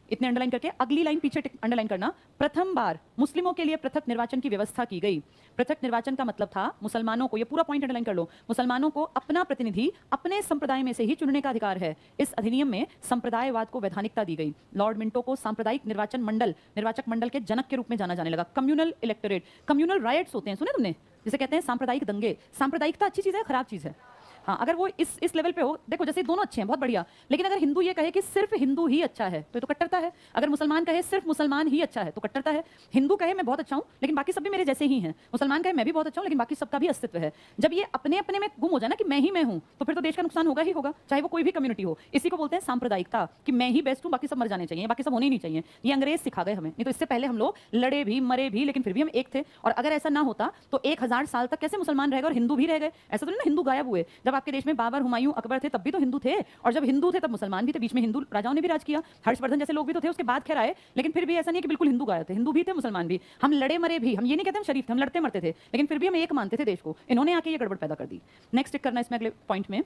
इतने अंडरलाइन करके अगली लाइन पीछे अंडरलाइन करना, प्रथम बार मुस्लिमों के लिए पृथक निर्वाचन की व्यवस्था की गई। पृथक निर्वाचन का मतलब था मुसलमानों को, ये पूरा पॉइंट अंडरलाइन कर लो, मुसलमानों को अपना प्रतिनिधि अपने संप्रदाय में से ही चुनने का अधिकार है। इस अधिनियम में संप्रदायवाद को वैधानिकता दी गई। लॉर्ड मिंटो को सांप्रदायिक निर्वाचन मंडल, निर्वाचक मंडल के जनक के रूप में जाना जाने लगा। कम्युनल इलेक्टोरेट, कम्युनल राइट्स होते हैं, सुने तुमने, जिसे कहते हैं सांप्रदायिक दंगे। सांप्रदायिकता अच्छी चीज है, खराब चीज है? हाँ, अगर वो इस लेवल पे हो, देखो जैसे दोनों अच्छे हैं, बहुत बढ़िया, लेकिन अगर हिंदू ये कहे कि सिर्फ हिंदू ही अच्छा है तो ये तो कट्टरता है। अगर मुसलमान कहे सिर्फ मुसलमान ही अच्छा है तो कट्टरता है। हिंदू कहे मैं बहुत अच्छा हूँ लेकिन बाकी सब भी मेरे जैसे ही हैं, मुसलमान कहे मैं भी बहुत अच्छा हूँ लेकिन बाकी सबका भी अस्तित्व है। जब ये अपने अपने में गुम हो जाए ना कि मैं ही मैं हूँ, तो फिर तो देश का नुकसान होगा ही होगा, चाहे वो कोई भी कम्युनिटी हो। इसी को बोलते हैं सांप्रदायिकता, कि मैं ही बेस्ट हूँ, बाकी सब मर जाने चाहिए, बाकी सब होने ही नहीं चाहिए। ये अंग्रेज सिखा गए हमें, नहीं तो इससे पहले हम लोग लड़े भी, मरे भी, लेकिन फिर भी हम एक थे। और अगर ऐसा ना होता तो 1000 साल तक कैसे मुसलमान रह गए और हिंदू भी रह गए? ऐसा तो नहीं ना हिंदू गायब हुए। जब आपके देश में बाबर, हुमायूं, अकबर थे तब भी तो हिंदू थे, और जब हिंदू थे तब मुसलमान भी थे, बीच में हिंदू राजाओं ने भी राज किया, हर्षवर्धन जैसे लोग भी तो थे उसके बाद खैर आए। लेकिन फिर भी ऐसा नहीं कि बिल्कुल हिंदू गायब थे, हिंदू भी थे, मुसलमान भी। हम लड़े मरे भी, हम ये नहीं कहते हम शरीफ थे, हम लड़ते मरते थे, लेकिन फिर भी हम एक मानते थे देश को। इन्होंने आके ये गड़बड़ पैदा कर दी। नेक्स्ट टिक करना इसमें अगले पॉइंट में,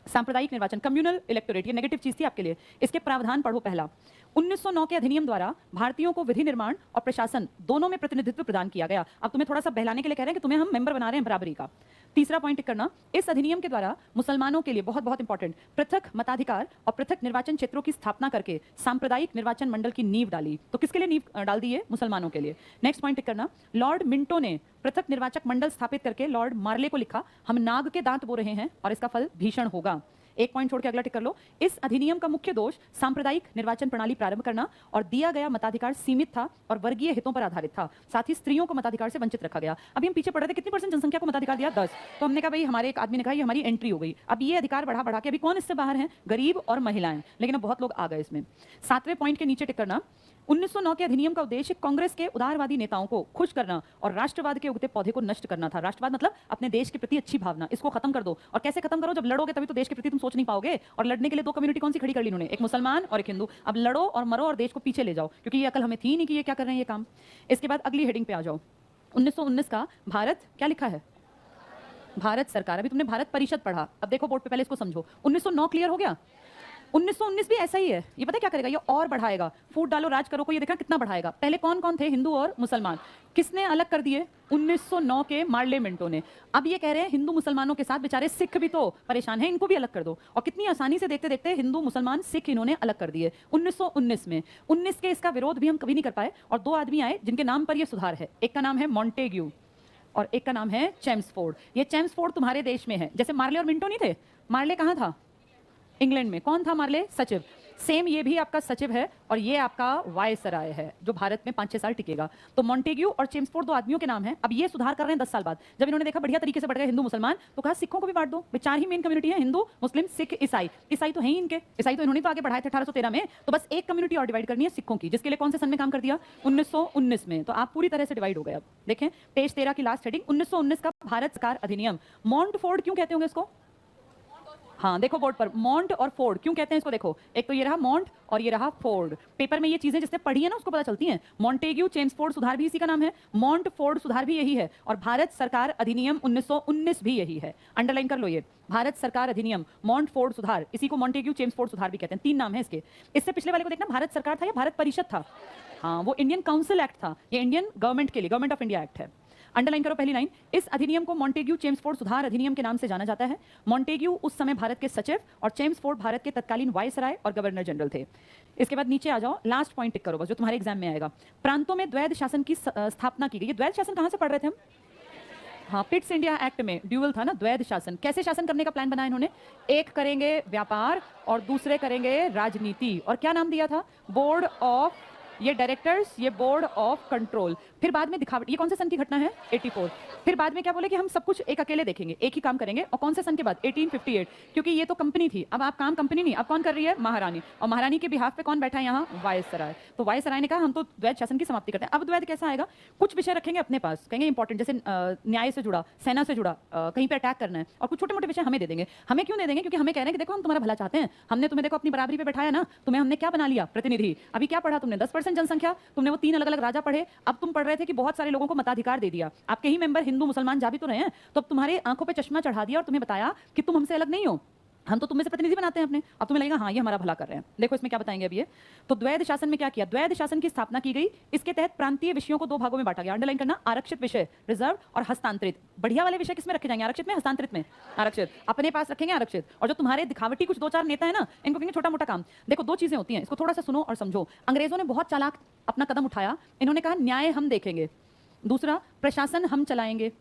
सांप्रदायिक निर्वाचन, कम्युनल इलेक्टोरेट, ये नेगेटिव चीज थी आपके लिए। इसके प्रावधान पढ़ो। पहला, 1909 के अधिनियम द्वारा भारतीयों को विधि निर्माण और प्रशासन दोनों में प्रतिनिधित्व प्रदान किया गया। अब तुम्हें थोड़ा सा बहलाने के लिए कह रहे हैं कि तुम्हें हम मेंबर बना रहे हैं बराबरी का। तीसरा पॉइंट टिक करना, इस अधिनियम के द्वारा मुसलमानों के लिए बहुत बहुत इंपॉर्टेंट पृथक मताधिकार और पृथक निर्वाचन क्षेत्रों की स्थापना करके सांप्रदायिक निर्वाचन मंडल की नींव डाली। तो किसके लिए नींव डाल दी है? मुसलमानों के लिए। नेक्स्ट पॉइंट टिक करना, लॉर्ड मिंटो ने पृथक निर्वाचक मंडल स्थापित करके लॉर्ड मार्ले को लिखा, हम नाग के दांत बो रहे हैं और इसका फल भीषण होगा। एक पॉइंट छोड़ के अगला टिक कर लो। इस अधिनियम का मुख्य दोष सांप्रदायिक निर्वाचन प्रणाली प्रारंभ करना और दिया गया मताधिकार सीमित था और वर्गीय हितों पर आधारित था। साथ ही स्त्रियों को मताधिकार से वंचित रखा गया। अभी हम पीछे पढ़ रहे थे कितनी % जनसंख्या को मताधिकार दिया? 10। तो हमने कहा भाई, हमारे एक आदमी ने कहा ये हमारी एंट्री हो गई, अब ये अधिकार बढ़ा बढ़ा के अभी कौन इससे बाहर है? गरीब और महिलाएं। लेकिन अब बहुत लोग आ गए इसमें। 7वें पॉइंट के नीचे टिक करना, 1909 के अधिनियम का उद्देश्य कांग्रेस के उदारवादी नेताओं को खुश करना और राष्ट्रवाद के उगते पौधे को नष्ट करना था। राष्ट्रवाद मतलब अपने देश के प्रति अच्छी भावना, इसको खत्म कर दो। और कैसे खत्म करो? जब लड़ोगे तभी तो देश के प्रति तुम सोच नहीं पाओगे। और लड़ने के लिए दो कम्युनिटी कौन सी खड़ी कर ली इन्होंने? एक मुसलमान और एक हिंदू। अब लड़ो और मरो और देश को पीछे ले जाओ, क्योंकि ये अकल हमें थी नहीं कि ये क्या कर रहे हैं ये काम। इसके बाद अगली हेडिंग पे आ जाओ। 1919 का भारत, क्या लिखा है? भारत सरकार। अभी तुमने भारत परिषद पढ़ा, अब देखो बोर्ड पे, पहले इसको समझो। 1909 क्लियर हो गया? 1919 भी ऐसा ही है। ये पता है क्या करेगा? ये और बढ़ाएगा। फूट डालो राज करो को ये देखना कितना बढ़ाएगा। पहले कौन कौन थे? हिंदू और मुसलमान। किसने अलग कर दिए? 1909 के मार्ले मिंटो ने। अब ये कह रहे हैं हिंदू मुसलमानों के साथ बेचारे सिख भी तो परेशान हैं, इनको भी अलग कर दो। और कितनी आसानी से देखते देखते हिंदू मुसलमान सिख इन्होंने अलग कर दिए 1919 में। 19 के इसका विरोध भी हम कभी नहीं कर पाए और दो आदमी आए जिनके नाम पर यह सुधार है। एक का नाम है मॉन्टेग्यू और एक का नाम है चेम्सफोर्ड। ये चेम्सफोर्ड तुम्हारे देश में है, जैसे मार्ले और मिंटो नहीं थे। मार्ले कहाँ था? इंग्लैंड में। कौन था मार्ले? सचिव। सेम ये भी आपका सचिव है और ये आपका वायसराय है जो भारत में 5-6 साल टिकेगा। तो मॉन्टेग्यू और चेम्सफोर्ड दो आदमियों के नाम हैं। अब ये सुधार कर रहे हैं 10 साल बाद। जब इन्होंने देखा बढ़िया तरीके से बढ़ गए हिंदू मुसलमान, तो कहा सिखों को भी बांट दो। चार ही मेन कम्युनिटी है, हिंदू, मुस्लिम, सिख, ईसाई। ईसाई तो है ही इनके, ईसाई तो इन्होंने तो आगे बढ़ाए थे 1813 में। तो बस एक कम्युनिटी और डिवाइड करनी है सिखों की, जिसके लिए कौन से सन में काम कर दिया? 1919 में। तो आप पूरी तरह से डिवाइड हो गए। अब देखें पेज 13 की लास्ट हेडिंग, 1919 का भारत सरकार अधिनियम। मॉन्टफोर्ड क्यों कहते होंगे इसको? हाँ देखो बोर्ड पर, मॉन्ट और फोर्ड क्यों कहते हैं इसको? देखो, एक तो ये रहा मॉन्ट और ये रहा फोर्ड। पेपर में ये चीजें जिसने पढ़ी है ना उसको पता चलती हैं। मॉन्टेग्यू चेम्सफोर्ड सुधार भी इसी का नाम है, मॉन्ट फोर्ड सुधार भी यही है, और भारत सरकार अधिनियम 1919 भी यही है। अंडरलाइन कर लो ये, भारत सरकार अधिनियम, मॉन्ट फोर्ड सुधार, इसी को मॉन्टेग्यू चेम्सफोर्ड सुधार भी कहते हैं। 3 नाम है इसके। इससे पिछले वाले को देखना, भारत सरकार था या भारत परिषद था? हाँ, वो इंडियन काउंसिल एक्ट था, ये इंडियन गवर्नमेंट के लिए, गवर्नमेंट ऑफ इंडिया एक्ट है। अंडरलाइन करो पहली लाइन। इस अधिनियम को मॉन्टेग्यू चेम्सफोर्ड सुधार अधिनियम के नाम से जाना जाता है। मॉन्टेग्यू उस समय भारत के सचिव और चेम्सफोर्ड भारत के तत्कालीन वायसराय और गवर्नर जनरल थे। इसके बाद नीचे आ जाओ, लास्ट पॉइंट टिक करो बस, जो तुम्हारे एग्जाम में आएगा। प्रांतों में द्वैध शासन की स्थापना की गई। ये द्वैध शासन कहां से पढ़ रहे थे हम? हाँ, पिट्स इंडिया एक्ट में ड्यूअल था ना, द्वैध शासन। कैसे शासन करने का प्लान बनाया इन्होंने? एक करेंगे व्यापार और दूसरे करेंगे राजनीति। और क्या नाम दिया था? बोर्ड ऑफ, ये डायरेक्टर्स, ये बोर्ड ऑफ कंट्रोल। फिर बाद में दिखावट। ये कौन से सन की घटना है? 84। फिर बाद में क्या बोले कि हम सब कुछ एक अकेले देखेंगे, एक ही काम करेंगे। और कौन से सन के बाद? 1858। क्योंकि ये तो कंपनी थी, अब आप काम कंपनी नहीं, अब कौन कर रही है? महारानी। और महारानी के बिहाफ पे कौन बैठा है यहाँ? वायसराय। तो वायसराय ने कहा हम तो द्वैध शासन की समाप्ति करते हैं। अब द्वैध कैसा आएगा? कुछ विषय रखेंगे अपने पास, कहेंगे इंपॉर्टेंट, जैसे न्याय से जुड़ा, सेना से जुड़ा, कहीं पर अटैक करना है, और कुछ छोटे मोटे विषय हमें दे देंगे। हमें क्यों दे देंगे? क्योंकि हमें कह रहे हैं कि देखो हम तुम्हारा भला चाहते हैं, हमने तुम्हें देखो अपनी बराबरी पे बैठाया ना, तुम्हें हमने क्या बना लिया? प्रतिनिधि। अभी क्या पढ़ा तुमने? 10% जनसंख्या, तुमने वो 3 अलग अलग राजा पढ़े। अब तुम पढ़ रहे थे कि बहुत सारे लोगों को मताधिकार दे दिया, आपके ही मेंबर हिंदू मुसलमान जा भी तो रहे हैं, तो अब तुम्हारे आंखों पे चश्मा चढ़ा दिया और तुम्हें बताया कि तुम हमसे अलग नहीं हो, हम तो तुम्हें से प्रतिनिधि बनाते हैं अपने। अब तुम्हें लगेगा हाँ ये हमारा भला कर रहे हैं। देखो इसमें क्या बताएंगे अब ये। तो द्वैध शासन में क्या किया? द्वैध शासन की स्थापना की गई। इसके तहत प्रांतीय विषयों को 2 भागों में बांटा गया। अंडरलाइन करना, आरक्षित विषय रिजर्व और हस्तांतरित। बढ़िया वाले विषय किसमें रखे जाएंगे? आरक्षित में, हस्तांतरित में? आरक्षित। अपने पास रखेंगे आरक्षित। और जो तुम्हारे दिखावटी कुछ 2-4 नेता है ना, इनको कहेंगे छोटा मोटा काम। देखो 2 चीजें होती हैं, इसको थोड़ा सा सुनो और समझो। अंग्रेजों ने बहुत चालाक अपना कदम उठाया। इन्होंने कहा न्याय हम देखेंगे, दूसरा प्रशासन हम चलाएंगे,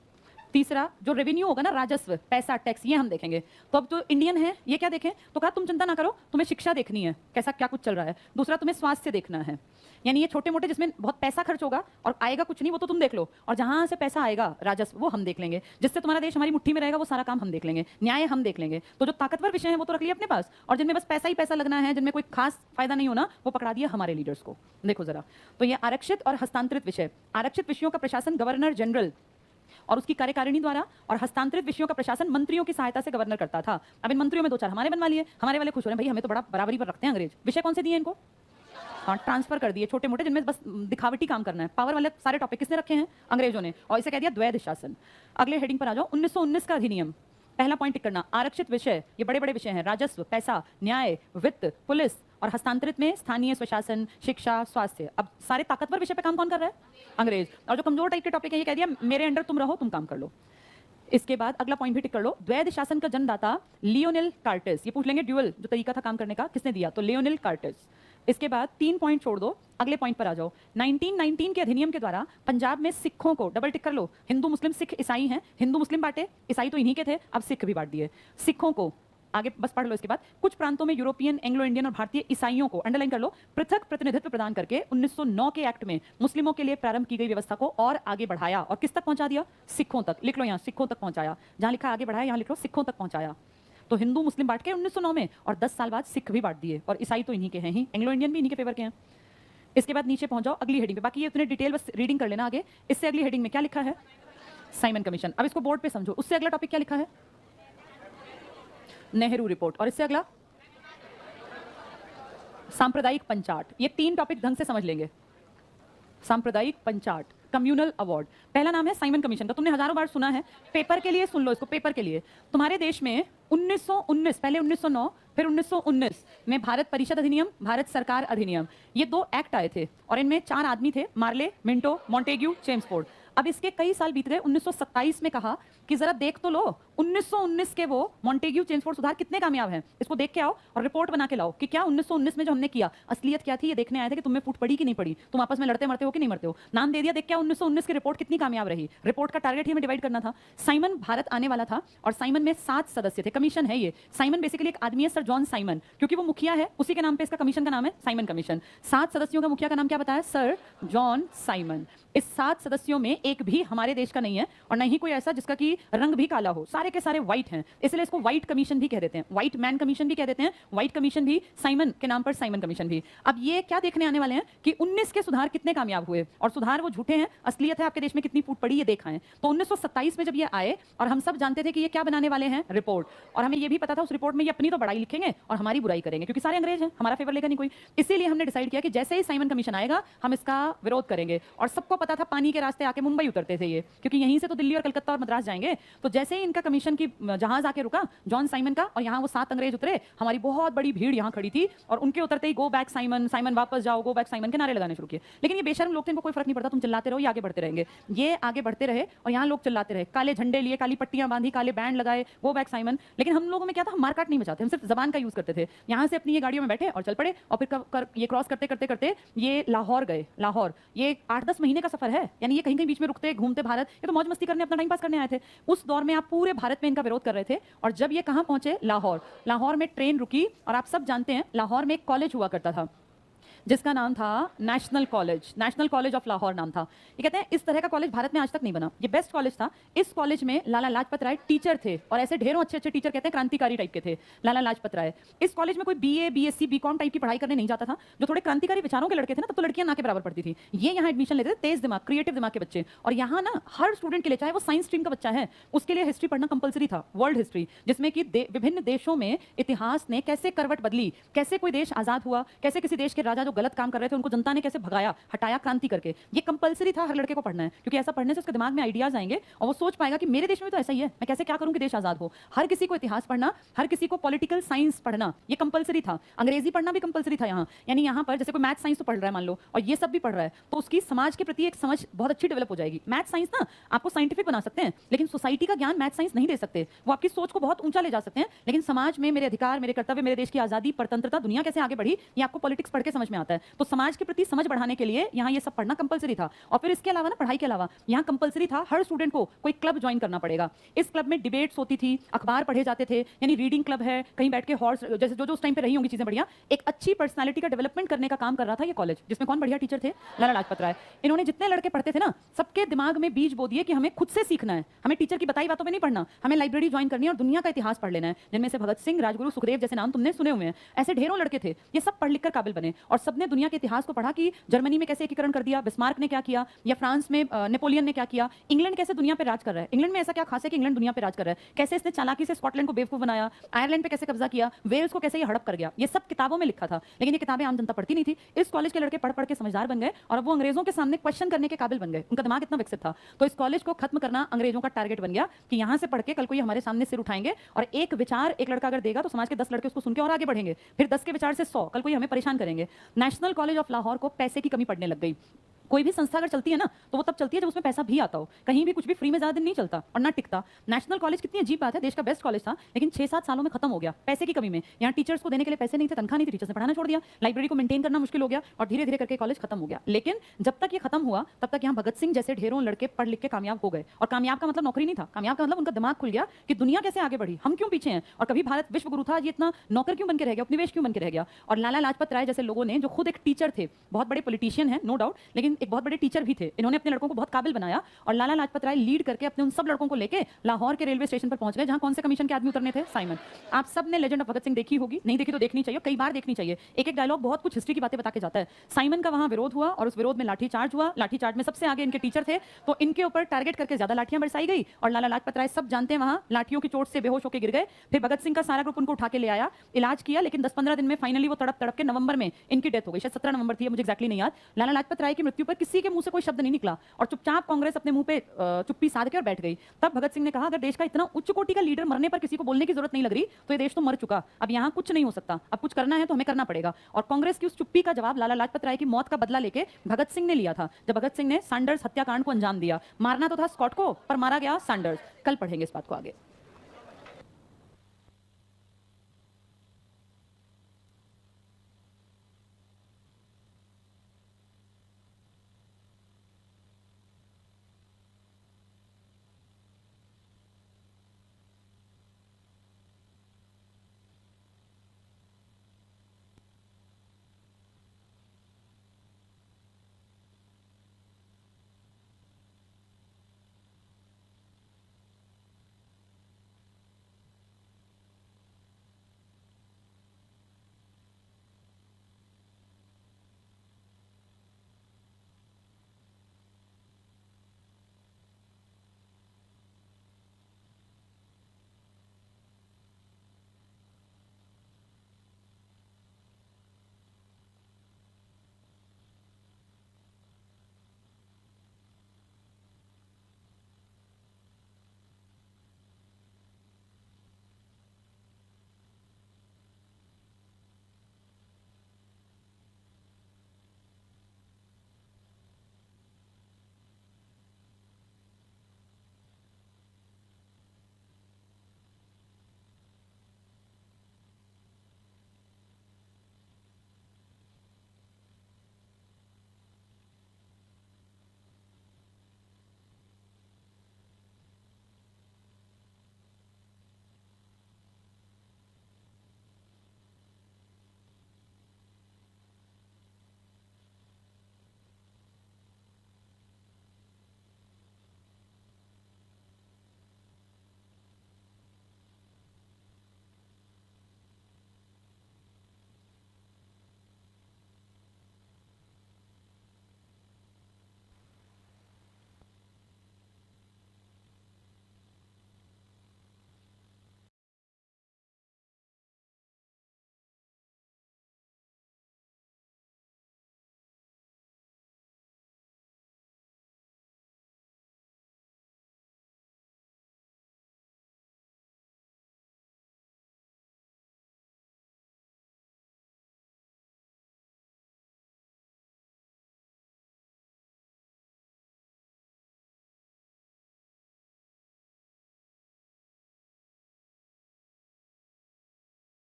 तीसरा जो रेवेन्यू होगा ना, राजस्व, पैसा, टैक्स, ये हम देखेंगे। तो अब जो इंडियन है ये क्या देखें? तो कहा तुम चिंता ना करो, तुम्हें शिक्षा देखनी है, कैसा क्या कुछ चल रहा है। दूसरा तुम्हें स्वास्थ्य देखना है, यानी ये छोटे मोटे जिसमें बहुत पैसा खर्च होगा और आएगा कुछ नहीं, वो तो तुम देख लो। और जहां से पैसा आएगा राजस्व, वो हम देख लेंगे। जिससे तुम्हारा देश हमारी मुट्ठी में रहेगा, वो सारा काम हम देख लेंगे। न्याय हम देख लेंगे। तो जो ताकतवर विषय है वो तो रख लिया अपने पास, और जिनमें बस पैसा ही पैसा लगना है, जिनमें कोई खास फायदा नहीं होना, वो पकड़ा दिया हमारे लीडर्स को। देखो जरा, तो ये आरक्षित और हस्तांतरित विषय। आरक्षित विषयों का प्रशासन गवर्नर जनरल और उसकी कार्यकारिणी द्वारा, और हस्तांतरित विषयों का प्रशासन मंत्रियों की सहायता से गवर्नर करता था। अब इन मंत्रियों में 2-4 हमारे बनवा लिए। हमारे वाले खुश हो रहे हैं, भाई हमें तो बड़ा बराबरी पर रखते हैं अंग्रेज। विषय कौन से दिए इनको? हाँ, ट्रांसफर कर दिए छोटे मोटे, जिनमें बस दिखावटी काम करना है। पावर वाले सारे टॉपिक किसने रखे हैं? अंग्रेजों ने। और इसे कह दिया द्वैध शासन। अगले हेडिंग पर आ जाओ, 1919 का अधिनियम। पहला पॉइंट टिक करना, आरक्षित विषय, ये बड़े बड़े विषय हैं, राजस्व, पैसा, न्याय, वित्त, पुलिस, और हस्तांतरित में स्थानीय स्वशासन, शिक्षा, स्वास्थ्य। अब सारे ताकतवर विषय पे काम कौन कर रहा है? अंग्रेज। और जो कमजोर टाइप के टॉपिक है, ये कह दिया मेरे अंडर तुम रहो, तुम काम कर लो। इसके बाद अगला पॉइंट भी टिक कर लो, द्वैध शासन का जन्मदाता लियोनेल कार्टेस। ये पूछ लेंगे ड्यूअल जो तरीका था काम करने का किसने दिया, तो लियोनेल कार्टेस। इसके बाद 3 पॉइंट छोड़ दो, अगले पॉइंट पर आ जाओ। 1919 के अधिनियम के द्वारा पंजाब में सिखों को, डबल टिक कर लो, हिंदू मुस्लिम सिख ईसाई हैं, हिंदू मुस्लिम बांटे, ईसाई तो इन्हीं के थे, अब सिख भी बांट दिए। सिखों को आगे बस पढ़ लो। इसके बाद कुछ प्रांतों में यूरोपियन, एंग्लो इंडियन और भारतीय ईसाइयों को, अंडरलाइन कर लो, पृथक प्रतिनिधित्व प्रदान करके 1909 के एक्ट में मुस्लिमों के लिए प्रारंभ की गई व्यवस्था को और आगे बढ़ाया। और किस तक पहुंचा दिया? सिखों तक। लिख लो यहाँ, सिखों तक पहुंचाया। जहां लिखा आगे बढ़ाया, यहाँ लिख लो सिखों तक पहुंचाया। तो हिंदू मुस्लिम बांट के 1909 में, और 10 साल बाद सिख भी बांट दिए। और ईसाई तो इन्हीं के हैं ही, एंग्लो इंडियन भी इन्हीं के फेवर के हैं। इसके बाद नीचे पहुंच जाओ अगली हेडिंग पे। बाकी ये इतने डिटेल बस रीडिंग कर लेना आगे। इससे अगली हेडिंग में क्या लिखा है? Simon commission. अब इसको बोर्ड पे समझो। उससे अगला टॉपिक क्या लिखा है? नेहरू रिपोर्ट। और इससे अगला सांप्रदायिक पंचाट। ये 3 टॉपिक ढंग से समझ लेंगे। सांप्रदायिक पंचाट, कम्युनल अवार्ड। पहला नाम है साइमन कमीशन का, तुमने हजारों बार सुना है, पेपर के लिए सुन लो इसको, पेपर के लिए। तुम्हारे देश में 1919, पहले 1909 फिर 1919 में भारत परिषद अधिनियम, भारत सरकार अधिनियम, ये 2 एक्ट आए थे। और इनमें 4 आदमी थे, मार्ले, मिंटो, मॉन्टेग्यू, चेम्सफोर्ड। अब इसके कई साल बीत गए। 1927 में कहा कि जरा देख तो लो 1919 के वो मॉन्टेग्यू चेम्सफोर्ड सुधार कितने कामयाब हैं, इसको देख के आओ और रिपोर्ट बना के लाओ कि क्या 1919 में जो हमने किया असलियत क्या थी। ये देखने आए थे कि तुम्हें फूट पड़ी कि नहीं पड़ी, तुम आपस में लड़ते मरते हो कि नहीं मरते हो। नाम दे दिया, देख क्या 1919 की रिपोर्ट कितनी कामयाब रही। रिपोर्ट का टारगेट ही हमें डिवाइड करना था। साइमन भारत आने वाला था और साइमन में 7 सदस्य थे। कमीशन है ये। साइमन बेसिकली एक आदमी है, सर जॉन साइमन, क्योंकि वो मुखिया है, उसी के नाम पे इसका कमीशन का नाम है साइमन कमीशन। 7 सदस्यों का मुखिया का नाम क्या बताया? Sir John Simon. इस 7 सदस्यों में एक भी हमारे देश का नहीं है और न ही कोई ऐसा जिसका कि रंग भी काला हो, सारे के सारे व्हाइट हैं, इसलिए इसको व्हाइट कमीशन भी कह देते हैं, व्हाइट मैन कमीशन भी कह देते हैं, व्हाइट कमीशन भी, साइमन के नाम पर साइमन कमीशन भी। अब ये क्या देखने आने वाले हैं कि 19 के सुधार कितने कामयाब हुए, और सुधार वो झूठे हैं, असलियत है आपके देश में कितनी फूट पड़ी ये देखा है। तो 1927 में जब ये आए और हम सब जानते थे कि ये क्या बनाने वाले हैं, रिपोर्ट, और हमें ये भी पता था उस रिपोर्ट में ये अपनी तो बड़ाई लिखेंगे और हमारी बुराई करेंगे, क्योंकि सारे अंग्रेज हैं, हमारा फेवर लेगा नहीं कोई। इसीलिए हमने डिसाइड किया कि जैसे ही साइमन कमीशन आएगा हम इसका विरोध करेंगे। और सबको पता था पानी के रास्ते आके मुंबई उतरते थे ये, क्योंकि यहीं से तो दिल्ली और कलकत्ता और मद्रास जाएंगे। तो जैसे ही इनका कमीशन कमीशन की जहाज आके रुका जॉन साइमन का, और यहाँ वो 7 अंग्रेज उतरे, हमारी बहुत बड़ी भीड़ यहाँ खड़ी थी, और उनके उतरते ही गो बैक साइमन, साइमन वापस जाओ, गो बैक साइमन के नारे लगाने शुरू किए। लेकिन ये बेशर्म लोग थे, इनको कोई फर्क नहीं पड़ता, तुम चिल्लाते रहो, ये आगे बढ़ते रहेंगे। ये आगे बढ़ते रहे और यहाँ लोग चिल्लाते रहे, काले झंडे लिए, काली पट्टियां बांधी, काले बैंड लगाए, गो बैक साइमन। लेकिन हम लोगों में क्या था, हम मारकाट नहीं बचाते, हम सिर्फ जबान का यूज करते थे। यहाँ से अपनी ये गाड़ियों में बैठे और चल पड़े, और फिर ये क्रॉस करते करते करते ये लाहौर गए। लाहौर ये 8-10 महीने का सफर है, यानी ये कहीं कहीं बीच में रुकते घूमते भारत, ये तो मौज मस्ती करने, अपना टाइम पास करने आए थे। उस दौर में आप पूरे भारत में इनका विरोध कर रहे थे, और जब ये कहां पहुंचे, लाहौर। लाहौर में ट्रेन रुकी, और आप सब जानते हैं लाहौर में एक कॉलेज हुआ करता था जिसका नाम था नेशनल कॉलेज ऑफ लाहौर नाम था। ये कहते हैं इस तरह का कॉलेज भारत में आज तक नहीं बना, ये बेस्ट कॉलेज था। इस कॉलेज में लाला लाजपत राय टीचर थे, और ऐसे ढेरों अच्छे अच्छे टीचर कहते हैं क्रांतिकारी टाइप के थे लाला लाजपत राय। इस कॉलेज में कोई बीए, बीएससी, बीकॉम टाइप की पढ़ाई करने नहीं जाता था। जो थोड़े क्रांतिकारी विचारों के लड़के थे ना, तब तो लड़कियां ना के बराबर पढ़ती थी, ये यहाँ एडमिशन लेते थे तेज दिमाग, क्रिएटिव दिमाग के बच्चे। और यहाँ ना हर स्टूडेंट के लिए, चाहे वो साइंस स्ट्रीम का बच्चा है, उसके लिए हिस्ट्री पढ़ना कंपलसरी था, वर्ल्ड हिस्ट्री, जिसमें कि विभिन्न देशों में इतिहास ने कैसे करवट बदली, कैसे कोई देश आजाद हुआ, कैसे किसी देश के राजा जो गलत काम कर रहे थे उनको जनता ने कैसे भगाया, हटाया क्रांति करके। ये कंपलसरी था, हर लड़के को पढ़ना है, क्योंकि ऐसा पढ़ने से उसके दिमाग में आइडियाज आएंगे और वो सोच पाएगा कि मेरे देश में तो ऐसा ही है, मैं कैसे क्या करूं कि देश आजाद हो। हर किसी को इतिहास पढ़ना, हर किसी को पॉलिटिकल साइंस पढ़ना, ये कंपलसरी था। अंग्रेजी पढ़ना भी कंपलसरी था यहाँ, यानी यहाँ पर जैसे कोई मैथ साइंस तो पढ़ रहा है मान लो, और ये सब भी पढ़ रहा है, तो उसकी समाज के प्रति एक समझ बहुत अच्छी डेवलप हो जाएगी। मैथ साइंस ना आपको साइंटिफिक बना सकते हैं, लेकिन सोसाइटी का ज्ञान मैथ साइंस नहीं दे सकते। वो आपकी सोच को बहुत ऊंचा ले जा सकते हैं, लेकिन समाज में मेरे अधिकार, मेरे कर्तव्य, मेरे देश की आजादी, परतंत्रता, दुनिया कैसे आगे बढ़ी, ये आपको पॉलिटिक्स पढ़ के समझ में आता है। तो समाज के प्रति समझ बढ़ाने के लिए यहाँ ये सब पढ़ना कंपलसरी था। और फिर इसके अलावा ना, पढ़ाई के अलावा यहाँ कंपलसरी था हर स्टूडेंट को कोई क्लब ज्वाइन करना पड़ेगा। इस क्लब में डिबेट्स होती थी, अखबार पढ़े जाते थे, यानी रीडिंग क्लब है, कहीं बैठ के हॉर्स, जैसे जो उस टाइम पे रही होंगी चीजें बढ़िया। एक अच्छी पर्सनालिटी का डेवलपमेंट करने का काम कर रहा था ये कॉलेज, जिसमें कौन बढ़िया टीचर थे, लाला लाजपत राय। इन्होंने जितने लड़के पढ़ते थे ना, सबके दिमाग में बीज बो दिए कि हमें खुद से सीखना है, हमें टीचर की बताई बातों में नहीं पढ़ना, हमें लाइब्रेरी ज्वाइन करनी है और दुनिया का इतिहास पढ़ लेना है। जिनमें से भगत सिंह, राजगुरु, सुखदेव जैसे नाम तुमने सुने हुए हैं, ऐसे ढेरों लड़के थे। ये सब पढ़ लिख कर काबिल बने, और सबने दुनिया के इतिहास को पढ़ा कि जर्मनी में कैसे एकीकरण कर दिया, बिस्मार्क ने क्या किया, या फ्रांस में नेपोलियन ने क्या किया, इंग्लैंड कैसे दुनिया पे राज कर रहा है, इंग्लैंड में ऐसा क्या खास है कि इंग्लैंड दुनिया पे राज कर रहा है, कैसे इसने चालाकी से स्कॉटलैंड को बेवकूफ बनाया, आयरलैंड पे कैसे कब्जा किया, वेल्स को कैसे ये हड़प कर गया। ये सब किताबों में लिखा था, लेकिन ये किताबें आम जनता पढ़ती नहीं थी। इस कॉलेज के लड़के पढ़ पढ़ के समझदार बन गए, और अब वो अंग्रेजों के सामने क्वेश्चन करने के काबिल बन गए, उनका दिमाग इतना विकसित था। तो इस कॉलेज को खत्म करना अंग्रेजों का टारगेट बन गया कि यहाँ से पढ़ के कल को ये हमारे सामने सिर उठाएंगे, और एक विचार एक लड़का अगर देगा तो समाज के 10 लड़के उसको सुन के और आगे बढ़ेंगे, फिर 10 के विचार से 100, कल को ये हमें परेशान करेंगे। नेशनल कॉलेज ऑफ लाहौर को पैसे की कमी पड़ने लग गई। कोई भी संस्था अगर चलती है ना, तो वो तब चलती है जब उसमें पैसा भी आता हो। कहीं भी कुछ भी फ्री में ज्यादा दिन नहीं चलता और ना टिकता। नेशनल कॉलेज कितनी अजीब बात है, देश का बेस्ट कॉलेज था, लेकिन 6-7 सालों में खत्म हो गया पैसे की कमी में। यहाँ टीचर्स को देने के लिए पैसे नहीं थे, तनख्वाह नहीं थी, टीचर्स ने पढ़ाना छोड़ दिया, लाइब्रेरी को मेंटेन करना मुश्किल हो गया, और धीरे धीरे करके कॉलेज खत्म हो गया। लेकिन जब तक ये खत्म हुआ, तब तक यहाँ भगत सिंह जैसे ढेरों लड़के पढ़ लिख के कामयाब हो गए। और कामयाब का मतलब नौकरी नहीं था, कामयाब का मतलब उनका दिमाग खुल गया कि दुनिया कैसे आगे बढ़ी, हम क्यों पीछे हैं, और कभी भारत विश्व गुरु था, ये इतना नौकर क्यों बन के रह गया, उपनिवेश क्यों बन के रह गया। और लाला लाजपत राय जैसे लोगों ने, जो खुद एक टीचर थे, बहुत बड़े पॉलिटिशियन हैं नो डाउट, लेकिन एक बहुत बड़े टीचर भी थे, इन्होंने अपने लड़कों को बहुत काबिल बनाया। और लाला लाजपत राय लीड करके अपने उन सब लड़कों को लेके लाहौर के रेलवे स्टेशन पर पहुंच गए, जहां कौन से कमीशन के आदमी उतरने थे, साइमन। आप सब ने लेजेंड ऑफ भगत सिंह देखी होगी, नहीं देखी तो देखनी चाहिए, कई बार देखनी चाहिए। एक एक डायलॉग बहुत कुछ हिस्ट्री की बातें बता के जाता है। साइमन का वहां विरोध हुआ, और उस विरोध में लाठीचार्ज हुआ। लाठीचार्ज में सबसे आगे इनके टीचर थे, तो इनके ऊपर टारगेट करके ज्यादा लाठियां बरसाई गई, और लाला लाजपत राय सब जानते हैं वहां लाठियों की चोट से बेहोश होकर गिर गए। फिर भगत सिंह का सारा ग्रुप उनको उठा के ले आया, इलाज किया, लेकिन 10-15 दिन में फाइनली वो तड़प तड़प के नवंबर में इनकी डेथ हो गई। शायद 17 नवंबर थी, मुझे एक्जैक्टली नहीं याद। लाला लाजपत राय की मृत्यु पर किसी के मुंह से कोई शब्द नहीं निकला, और चुपचाप कांग्रेस अपने मुंह पे चुप्पी साध के और बैठ गई। तब भगत सिंह ने कहा, अगर देश का इतना उच्च कोटि का लीडर मरने पर किसी को बोलने की जरूरत नहीं लग रही, तो ये देश तो मर चुका, अब यहाँ कुछ नहीं हो सकता, अब कुछ करना है तो हमें करना पड़ेगा। और कांग्रेस की उस चुप्पी का जवाब लाला लाजपत राय की मौत का बदला लेके भगत सिंह ने लिया था, जब भगत सिंह ने सैंडर्स हत्याकांड को अंजाम दिया। मारना तो था स्कॉट को, पर मारा गया सैंडर्स। कल पढ़ेंगे इस बात को आगे।